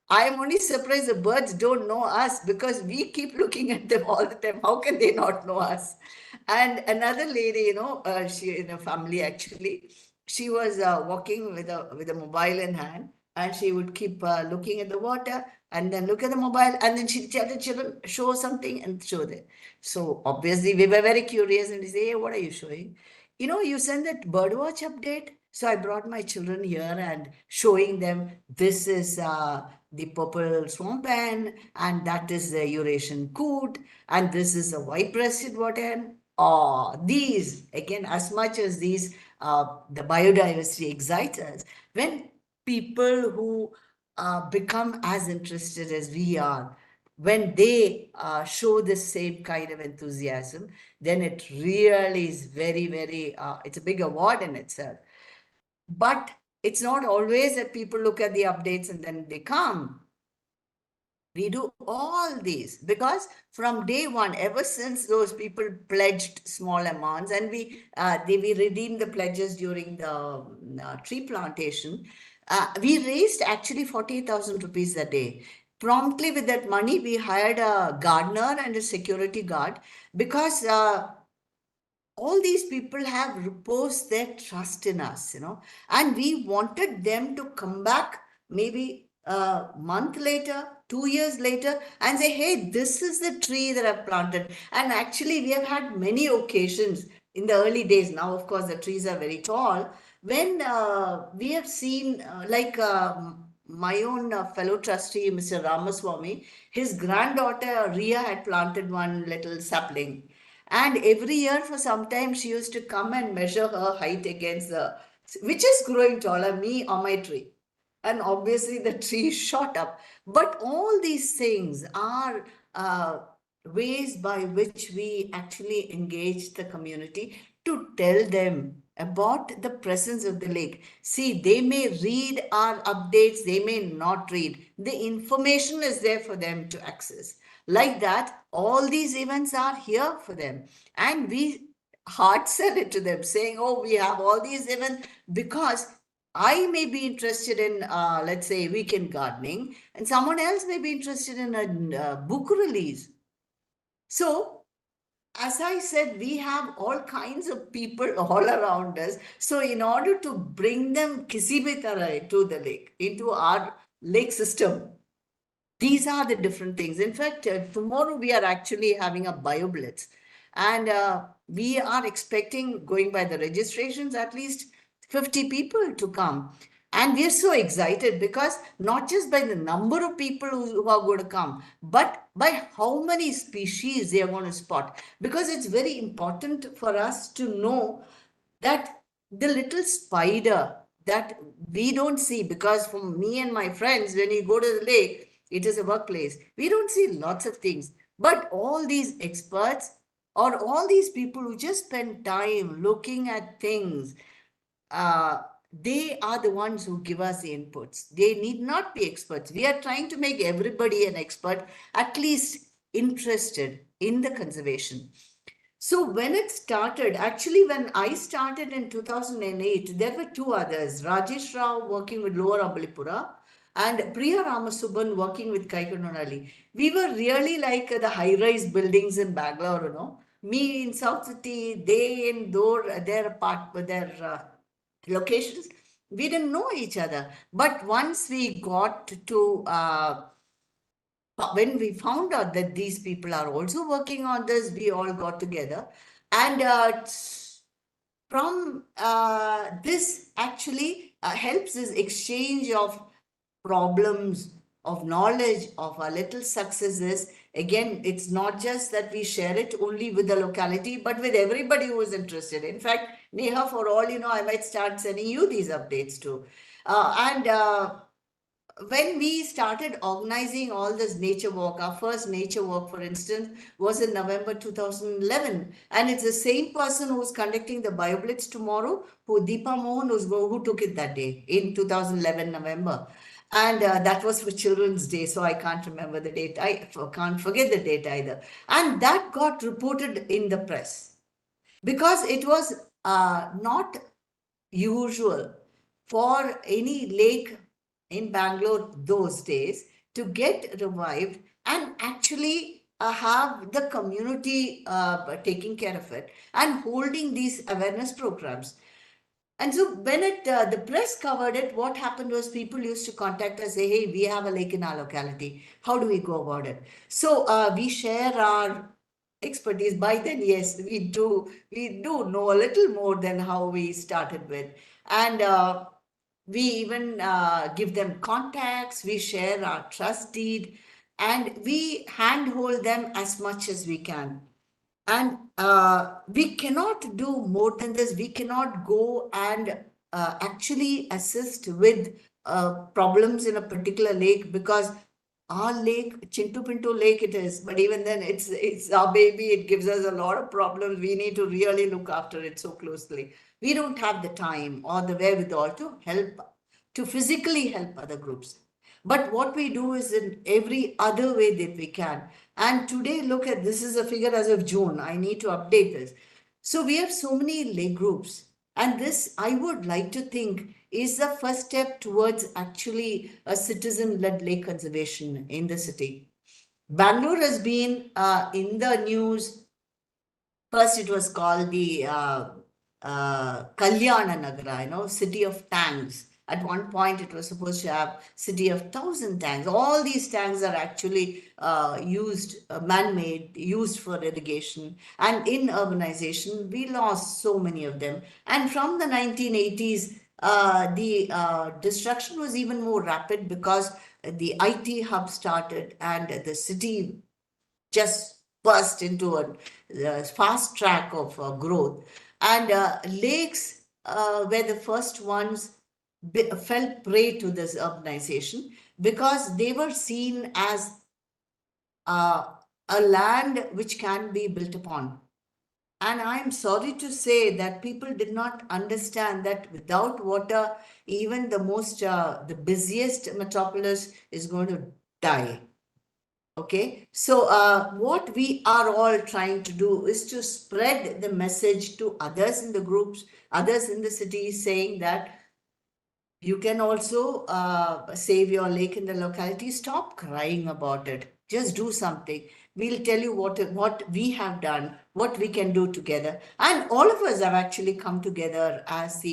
I am only surprised the birds don't know us, because we keep looking at them all the time. How can they not know us?" And another lady, you know, she in a family actually, she was walking with a mobile in hand, and she would keep looking at the water and then look at the mobile, and then she'd tell the children, show something and show them. So obviously we were very curious, and we say, "Hey, what are you showing?" "You know, you send that birdwatch update." So I brought my children here and showing them, this is the purple swamp hen, and that is the Eurasian coot, and this is a white-breasted watan. These, again, as much as these, the biodiversity excites us, when people who become as interested as we are, when they show the same kind of enthusiasm, then it really is very, very, it's a big award in itself. But it's not always that people look at the updates and then they come. We do all these because from day one, ever since those people pledged small amounts, and we redeemed the pledges during the tree plantation, we raised actually 40,000 rupees a day. Promptly with that money, we hired a gardener and a security guard, because all these people have reposed their trust in us, you know, and we wanted them to come back maybe a month later, 2 years later and say, hey, this is the tree that I've planted. And actually, we have had many occasions in the early days. Now, of course, the trees are very tall. When we have seen, my own fellow trustee, Mr. Ramaswamy, his granddaughter Ria had planted one little sapling. And every year for some time, she used to come and measure her height against which is growing taller, me or my tree. And obviously the tree shot up. But all these things are ways by which we actually engage the community to tell them about the presence of the lake. See, they may read our updates, they may not read. The information is there for them to access. Like that, all these events are here for them. And we hard sell it to them, saying, oh, we have all these events because I may be interested in, let's say, weekend gardening, and someone else may be interested in a book release. So, as I said, we have all kinds of people all around us. So, in order to bring them kisi bhi tarah to the lake, into our lake system, these are the different things. In fact, tomorrow we are actually having a BioBlitz, and we are expecting, going by the registrations, at least 50 people to come. And we are so excited because not just by the number of people who are going to come, but by how many species they are going to spot. Because it's very important for us to know that the little spider that we don't see, because for me and my friends, when you go to the lake, it is a workplace. We don't see lots of things. But all these experts or all these people who just spend time looking at things, they are the ones who give us the inputs. They need not be experts. We are trying to make everybody an expert, at least interested in the conservation. So when it started, actually when I started in 2008, there were two others, Rajesh Rao working with Lower Ambalipura and Priya Ramasubban working with Kaikanonali. We were really like the high-rise buildings in Bangalore, you know. Me in South City, they in their locations. We didn't know each other. But once we got to when we found out that these people are also working on this, we all got together. And from this actually helps this exchange of problems, of knowledge, of our little successes. Again, it's not just that we share it only with the locality, but with everybody who is interested. In fact, Neha, for all you know, I might start sending you these updates too. When we started organizing all this nature walk, our first nature walk, for instance, was in November 2011. And it's the same person who's conducting the BioBlitz tomorrow, Deepa Mohan, who took it that day in 2011, November. And that was for Children's Day, so I can't remember the date. I can't forget the date either. And that got reported in the press because it was not usual for any lake in Bangalore those days to get revived and actually have the community taking care of it and holding these awareness programs. And so when the press covered it, what happened was people used to contact us, say, hey, we have a lake in our locality. How do we go about it? So we share our expertise. By then, yes, we do know a little more than how we started with. And we even give them contacts, we share our trust deed, and we handhold them as much as we can. And we cannot do more than this. We cannot go and actually assist with problems in a particular lake, because our lake, Chintu Pinto Lake it is, but even then it's our baby. It gives us a lot of problems. We need to really look after it so closely. We don't have the time or the wherewithal to help, to physically help other groups. But what we do is in every other way that we can. And today, look at, this is a figure as of June. I need to update this. So we have so many lake groups. And this, I would like to think, is the first step towards actually a citizen-led lake conservation in the city. Bangalore has been in the news. First, it was called the Kalyana Nagara, city of tanks. At one point, it was supposed to have city of 1,000 tanks. All these tanks are actually man-made, used for irrigation. And in urbanization, we lost so many of them. And from the 1980s, the destruction was even more rapid because the IT hub started and the city just burst into a fast track of growth. And lakes were the first ones fell prey to this urbanization because they were seen as uh, a land which can be built upon. And I'm sorry to say that people did not understand that without water, even the busiest metropolis is going to die. Okay, so what we are all trying to do is to spread the message to others in the groups, others in the city, saying that you can also save your lake in the locality. Stop crying about it. Just do something. We'll tell you what we have done, what we can do together. And all of us have actually come together as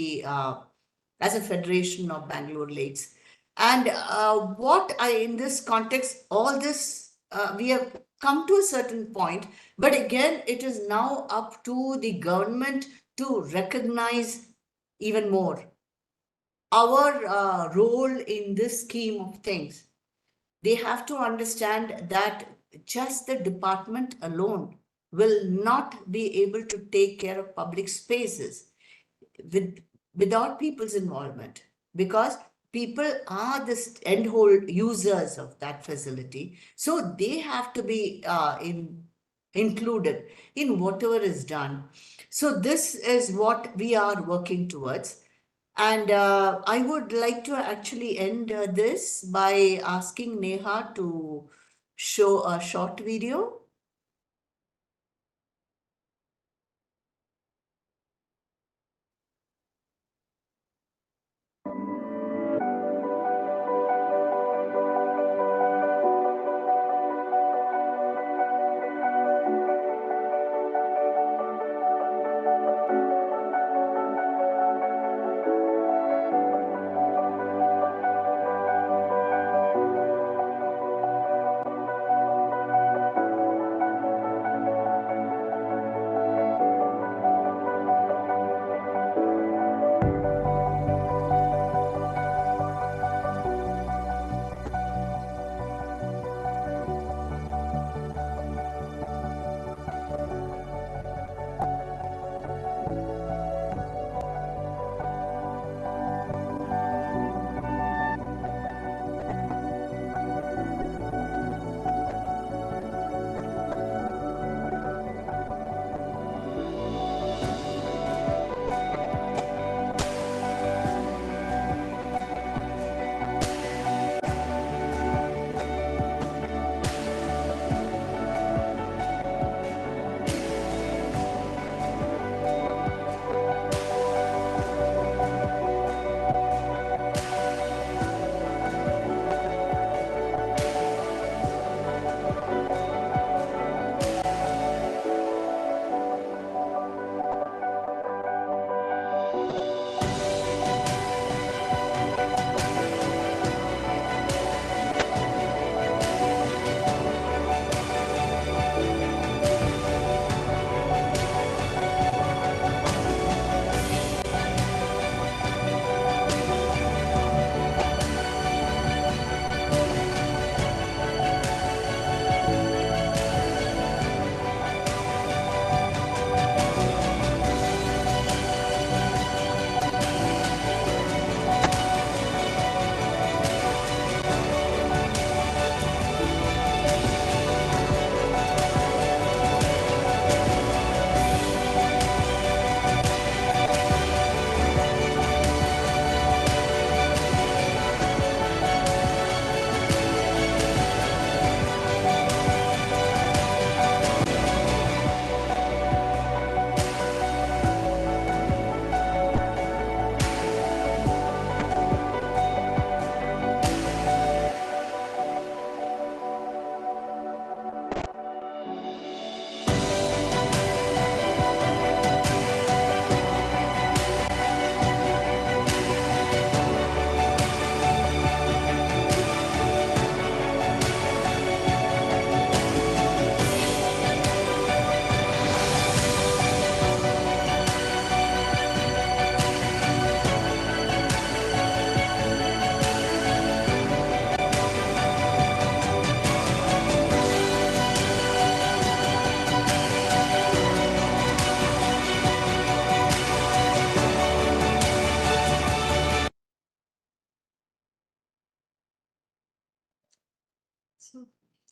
as a federation of Bangalore Lakes. And in this context, all this, we have come to a certain point, but again, it is now up to the government to recognize even more our role in this scheme of things. They have to understand that just the department alone will not be able to take care of public spaces without people's involvement, because people are the end hold users of that facility, so they have to be included in whatever is done. So this is what we are working towards. And I would like to actually end this by asking Neha to show a short video.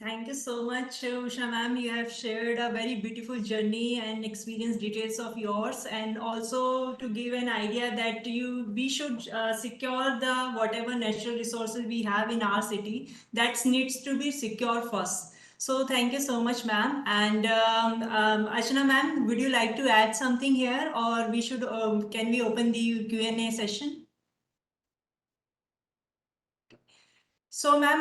Thank you so much, Usha ma'am. You have shared a very beautiful journey and experience details of yours, and also to give an idea that we should secure the whatever natural resources we have in our city. That needs to be secure first. So thank you so much, ma'am. And Ashna ma'am, would you like to add something here, or we should can we open the Q&A session? So, ma'am,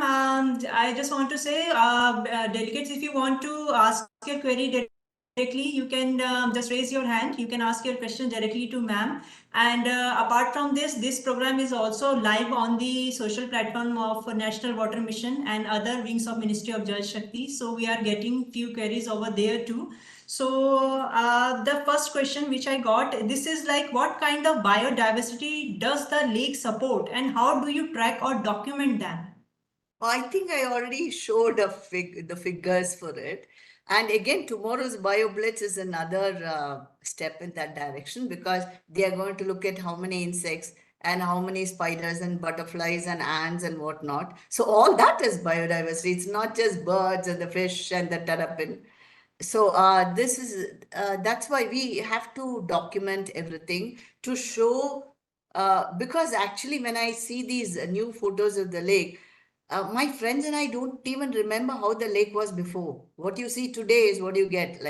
I just want to say, delegates, if you want to ask your query directly, you can just raise your hand. You can ask your question directly to ma'am. And apart from this, this program is also live on the social platform of National Water Mission and other wings of Ministry of Jal Shakti. So we are getting few queries over there too. So the first question which I got, this is like, what kind of biodiversity does the lake support, and how do you track or document them? I think I already showed the figures for it. And again, tomorrow's BioBlitz is another step in that direction, because they are going to look at how many insects and how many spiders and butterflies and ants and whatnot. So all that is biodiversity. It's not just birds and the fish and the terrapin. So that's why we have to document everything to show, because actually when I see these new photos of the lake, my friends and I don't even remember how the lake was before. What you see today is what you get.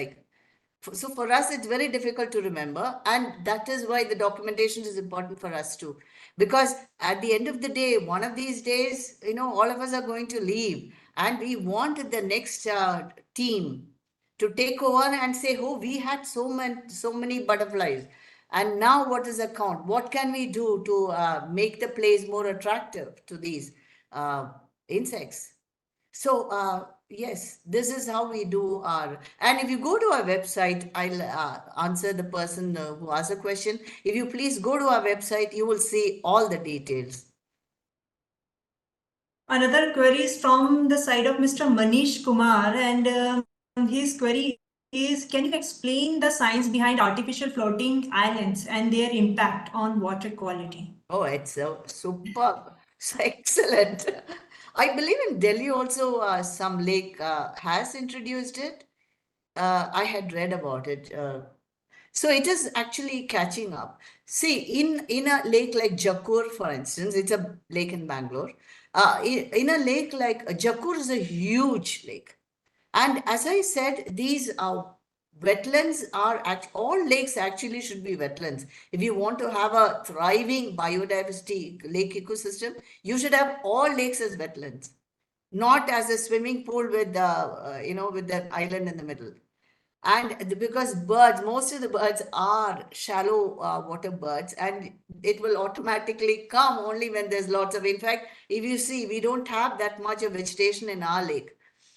So for us, it's very difficult to remember, and that is why the documentation is important for us too. Because at the end of the day, one of these days, all of us are going to leave, and we want the next team to take over and say, "Oh, we had so many butterflies, and now what is the count? What can we do to make the place more attractive to these insects?" So, yes, this is how we do our. And if you go to our website, I'll answer the person who asked the question. If you please go to our website, you will see all the details. Another query is from the side of Mr. Manish Kumar, and his query is, can you explain the science behind artificial floating islands and their impact on water quality? Oh, it's superb. So excellent. I believe in Delhi also some lake has introduced it. I had read about it. So it is actually catching up. See, in a lake like Jakkur, for instance, it's a lake in Bangalore. In a lake like Jakkur is a huge lake. And as I said, these wetlands all lakes actually should be wetlands. If you want to have a thriving biodiversity lake ecosystem, you should have all lakes as wetlands, not as a swimming pool with with the island in the middle. And because most of the birds are shallow water birds, and it will automatically come only when there's lots of. In fact, if you see, we don't have that much of vegetation in our lake,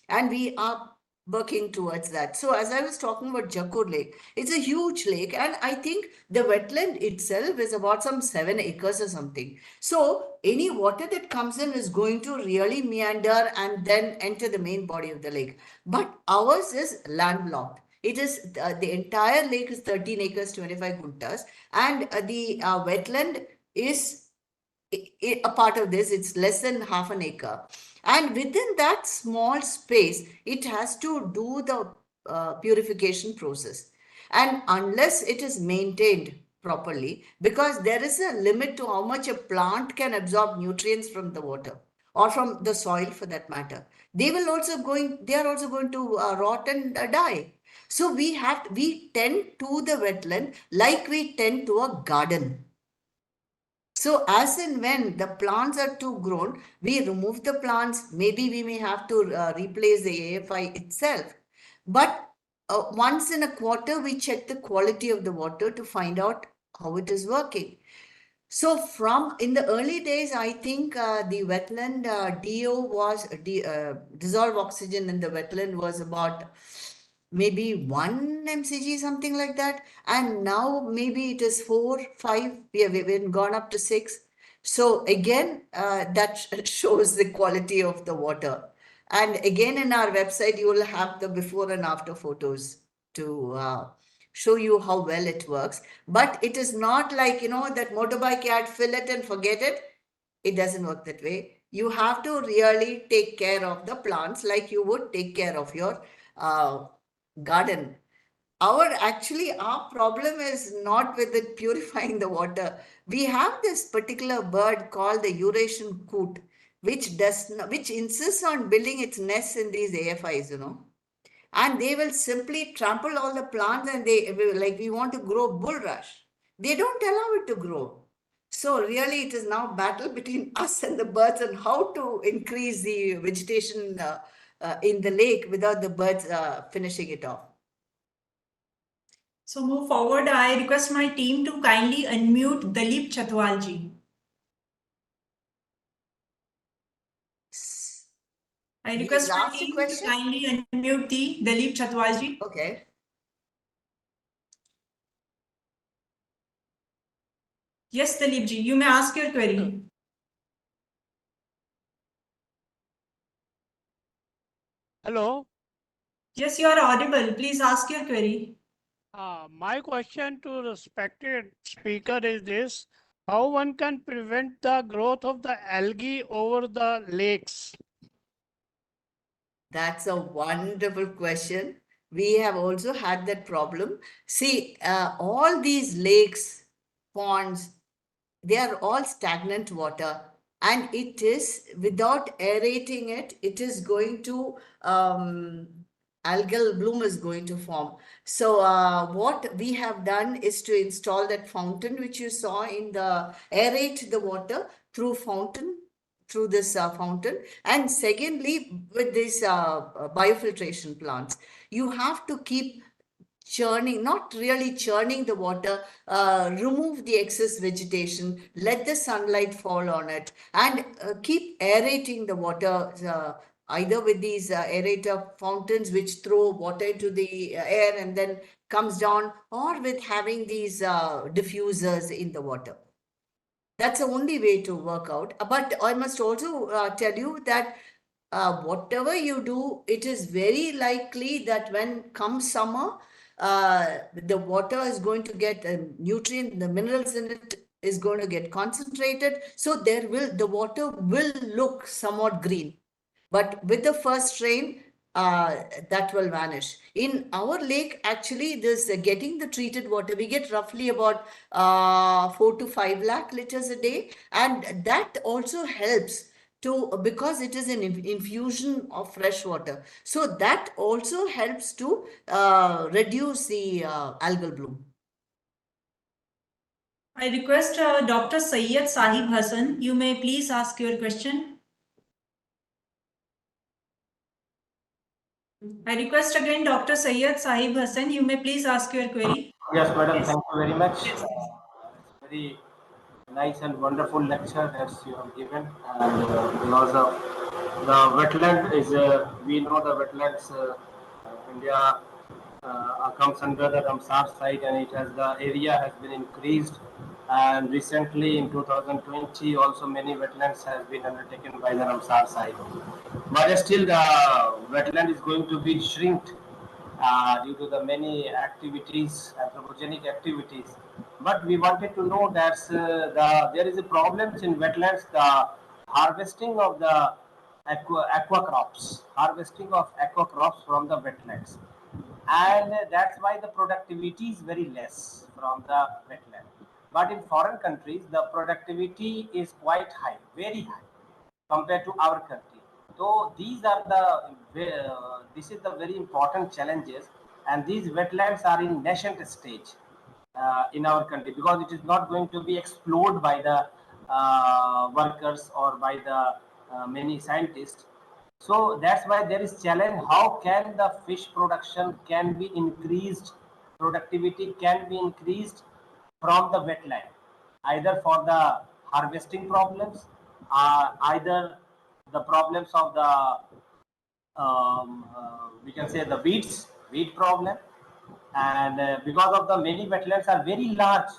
and we are working towards that. So as I was talking about Jakkur Lake, it's a huge lake, and I think the wetland itself is about some 7 acres or something. So any water that comes in is going to really meander and then enter the main body of the lake. But ours is landlocked. It is the entire lake is 13 acres, 25 guntas, and the wetland is a part of this. It's less than half an acre, and within that small space, it has to do the purification process. And unless it is maintained properly, because there is a limit to how much a plant can absorb nutrients from the water or from the soil for that matter, they are also going to rot and die. So we tend to the wetland like we tend to a garden. So as and when the plants are too grown, we remove the plants. Maybe we may have to replace the AFI itself. But once in a quarter, we check the quality of the water to find out how it is working. So from in the early days, I think the wetland DO was dissolved oxygen in the wetland was about maybe 1 mcg, something like that. And now maybe it is 4, 5. We've gone up to 6. So again, that shows the quality of the water. And again, in our website, you will have the before and after photos to show you how well it works. But it is not like, that motorbike ad, fill it and forget it. It doesn't work that way. you have to really take care of the plants like you would take care of your garden. Our problem is not with it purifying the water. We have this particular bird called the Eurasian coot, which insists on building its nest in these AFIs, and they will simply trample all the plants, and like we want to grow bulrush. They don't allow it to grow. So really it is now battle between us and the birds on how to increase the vegetation in the lake without the birds finishing it off. So move forward. I request my team to kindly unmute Dalip Chatwalji. I request my asked a team to question? kindly unmute the Dalip Chatwalji. Okay. Yes, Dalipji, you may ask your query. Hello. Yes, you are audible. Please ask your query. My question to respected speaker is this: how one can prevent the growth of the algae over the lakes? That's a wonderful question. We have also had that problem. See, all these lakes, ponds, they are all stagnant water, and it is without aerating it, it is going to algal bloom is going to form. So what we have done is to install that fountain which you saw in the aerate the water through fountain through this fountain. And secondly, with these biofiltration plants, you have to keep churning, not really churning the water, remove the excess vegetation, let the sunlight fall on it, and keep aerating the water, either with these aerator fountains which throw water into the air and then comes down, or with having these diffusers in the water. That's the only way to work out. But I must also tell you that whatever you do, it is very likely that when comes summer, the water is going to get nutrient, the minerals in it is going to get concentrated. So the water will look somewhat green. But with the first rain, that will vanish. In our lake, actually, this getting the treated water, we get roughly about 4 to 5 lakh liters a day, and that also helps to, because it is an infusion of fresh water. So that also helps to reduce the algal bloom. I request Dr. Syed Sahib Hassan. You may please ask your question. I request again Dr. Syed Sahib Hassan. You may please ask your query. Yes, madam. Thank you very much. Very nice and wonderful lecture that you have given. And because of the wetland is, we know the wetlands, India comes under the Ramsar site, and it has the area has been increased. And recently in 2020, also many wetlands has been undertaken by the Ramsar site. But still, the wetland is going to be shrinked due to the many activities, anthropogenic activities. But we wanted to know that there is a problem in wetlands, the harvesting of the aqua crops, harvesting of aqua crops from the wetlands. And that's why the productivity is very less from the wetland. But in foreign countries, the productivity is quite high, very high compared to our country. So these are this is the very important challenges, and these wetlands are in nascent stage in our country, because it is not going to be explored by the workers or by the many scientists. So that's why there is challenge. How can the fish production can be increased, productivity can be increased from the wetland, either for the harvesting problems, either the problems of the we can say the weed problem, and because of the many wetlands are very large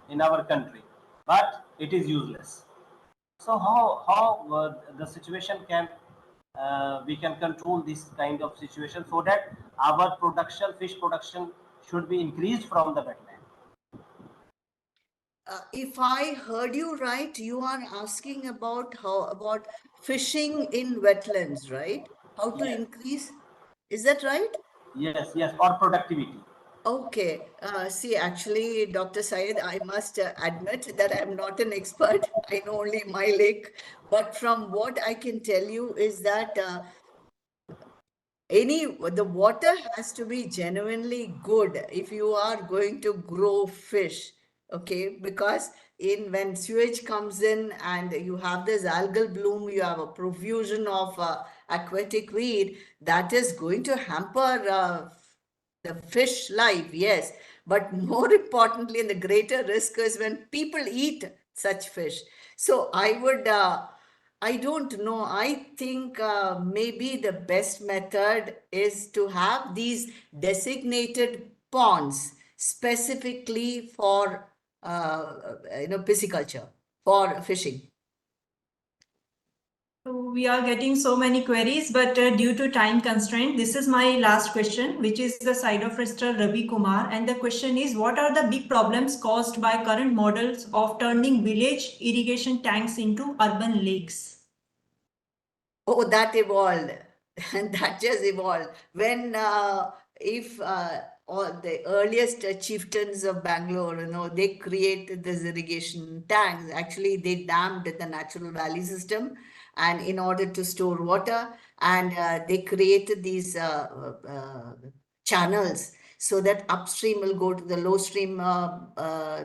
in our country, but it is useless. So how the situation can we can control this kind of situation, so that our production, fish production, should be increased from the wetland? If I heard you right, you are asking about about fishing in wetlands, right? How to Yes, increase? Is that right? yes, or productivity. Okay. See, actually, Dr. Syed, I must admit that I'm not an expert. I know only my lake. But from what I can tell you is that the water has to be genuinely good if you are going to grow fish, okay? Because in when sewage comes in and you have this algal bloom, you have a profusion of aquatic weed, that is going to hamper the fish life, yes. But more importantly, and the greater risk is when people eat such fish. So I don't know. I think maybe the best method is to have these designated ponds specifically for pisciculture, for fishing. So we are getting so many queries, but due to time constraint, this is my last question, which is the side of Mr. Ravi Kumar. And the question is, what are the big problems caused by current models of turning village irrigation tanks into urban lakes? Oh, that evolved. That just evolved. When, if all the earliest chieftains of Bangalore, they created this irrigation tanks. Actually, they dammed the natural valley system, and in order to store water, and they created these channels so that upstream will go to the low stream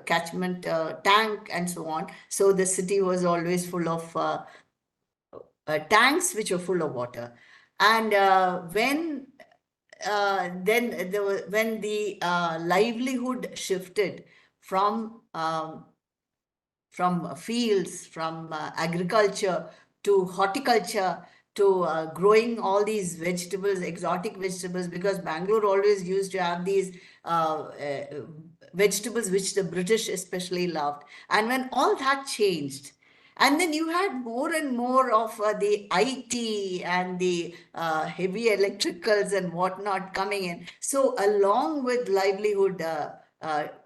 catchment tank and so on. So the city was always full of tanks which were full of water. And when the livelihood shifted from fields, from agriculture to horticulture, to growing all these vegetables, exotic vegetables, because Bangalore always used to have these vegetables which the British especially loved. And when all that changed, and then you had more and more of the IT and the heavy electricals and whatnot coming in. So along with livelihood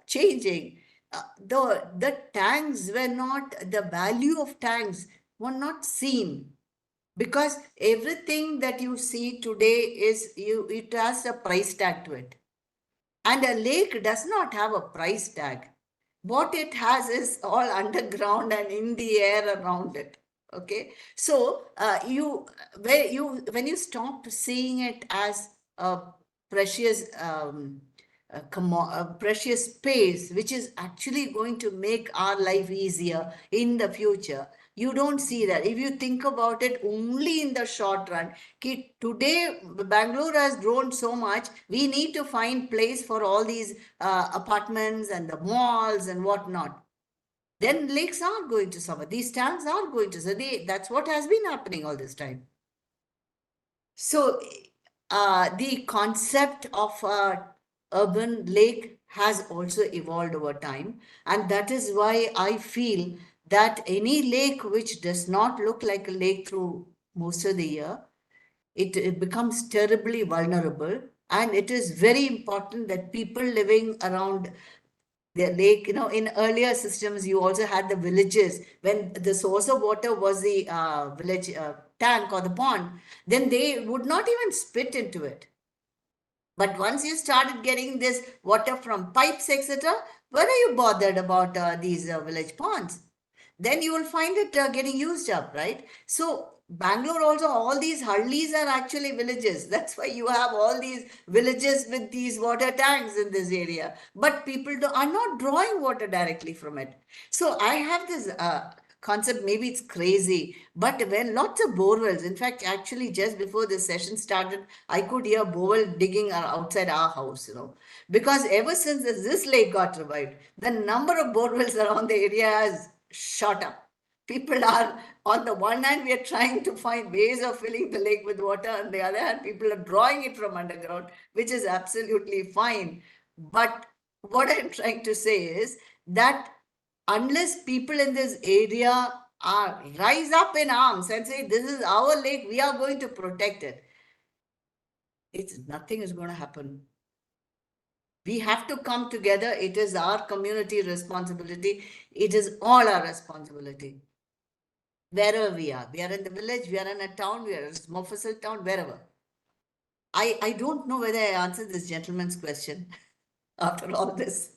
changing, the tanks were not, the value of tanks were not seen, because everything that you see today it has a price tag to it, and a lake does not have a price tag. What it has is all underground and in the air around it. Okay, so when you stop seeing it as a precious a precious space which is actually going to make our life easier in the future, you don't see that. If you think about it only in the short run, today Bangalore has grown so much, we need to find place for all these apartments and the malls and whatnot. Then lakes are going to suffer. These tanks are going to suffer. That's what has been happening all this time. So the concept of urban lake has also evolved over time, and that is why I feel that any lake which does not look like a lake through most of the year, it becomes terribly vulnerable. And it is very important that people living around the lake, in earlier systems, you also had the villages. When the source of water was the village tank or the pond, then they would not even spit into it. But once you started getting this water from pipes, etc., where are you bothered about these village ponds? Then you will find it getting used up, right? So Bangalore also, all these Hallis are actually villages. That's why you have all these villages with these water tanks in this area. But people are not drawing water directly from it. So I have this concept, maybe it's crazy, but when lots of borewells, in fact, actually just before this session started, I could hear borewell digging outside our house, because ever since this lake got revived, the number of borewells around the area has shot up. People are, on the one hand, we are trying to find ways of filling the lake with water. On the other hand, people are drawing it from underground, which is absolutely fine. But what I'm trying to say is that unless people in this area rise up in arms and say, this is our lake, we are going to protect it, nothing is going to happen. We have to come together. It is our community responsibility. It is all our responsibility. Wherever we are in the village, we are in a town, we are in a Mofussil town, wherever. I don't know whether I answered this gentleman's question after all this.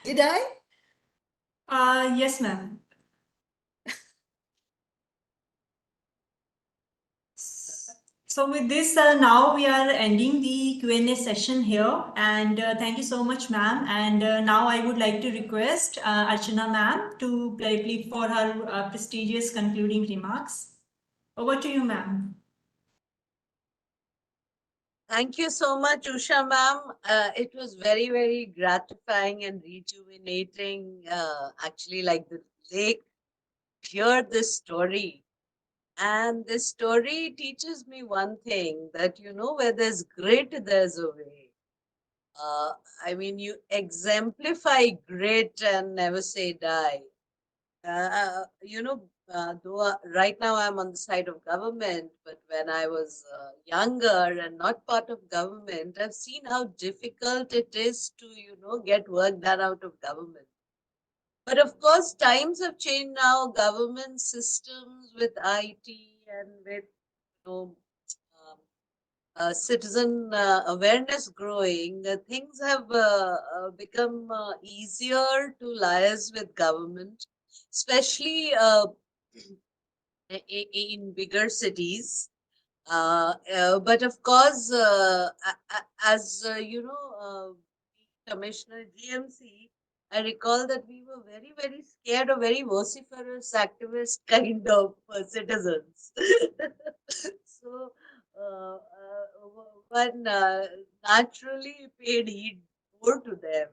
Did I? Yes, ma'am. So with this, now we are ending the Q&A session here, and thank you so much, ma'am. And now I would like to request Archana ma'am to plead for her prestigious concluding remarks. Over to you, ma'am. Thank you so much, Usha ma'am. It was very, very gratifying and rejuvenating. Actually, like the lake, hear this story. And this story teaches me one thing, that, you know, where there's grit, there's a way. I mean, you exemplify grit and never say die. You know, though right now I'm on the side of government, but when I was younger and not part of government, I've seen how difficult it is to, you know, get work done out of government. But of course, times have changed now. Government systems with IT and with, you know, citizen awareness growing, things have become easier to liaise with government, especially in bigger cities. But of course, as you know, Commissioner GMC, I recall that we were very, very scared of very vociferous activist kind of citizens. So one naturally paid heed more to them.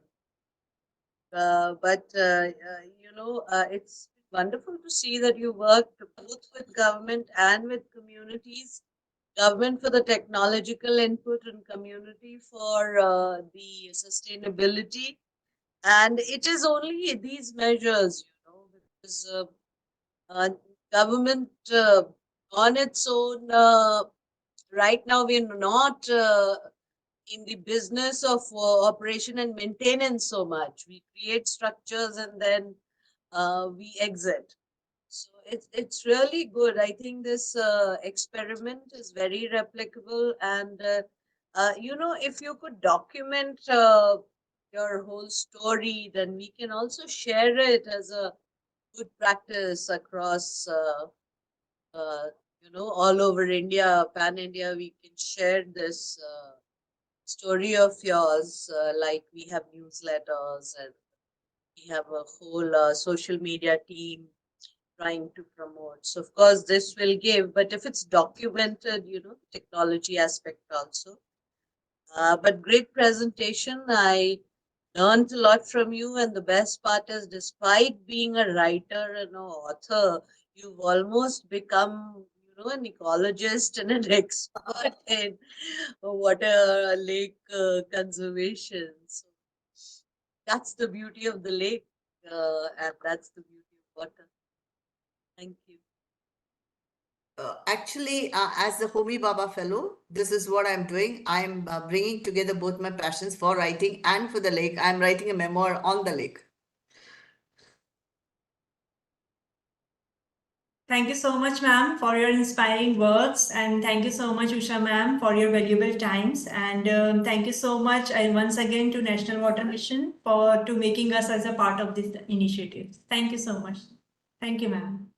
But you know, it's wonderful to see that you work both with government and with communities. Government for the technological input and community for the sustainability. And it is only these measures, you know, because government on its own, right now we're not in the business of operation and maintenance so much. We create structures and then we exit. So it's really good. I think this experiment is very replicable, and you know, if you could document your whole story, then we can also share it as a good practice across you know, all over India, pan India. We can share this story of yours, like we have newsletters and we have a whole social media team trying to promote. So of course this will give, but if it's documented, you know, technology aspect also. But great presentation. I learned a lot from you, and the best part is, despite being a writer and an author, you've almost become, you know, an ecologist and an expert in water lake conservation. So that's the beauty of the lake, and that's the beauty of water. Thank you. Actually, as the Homi Baba Fellow, this is what I'm doing. I'm bringing together both my passions for writing and for the lake. I'm writing a memoir on the lake. Thank you so much, ma'am, for your inspiring words. And thank you so much, Usha ma'am, for your valuable times. And thank you so much once again to National Water Mission for making us as a part of this initiative. Thank you so much. Thank you, ma'am.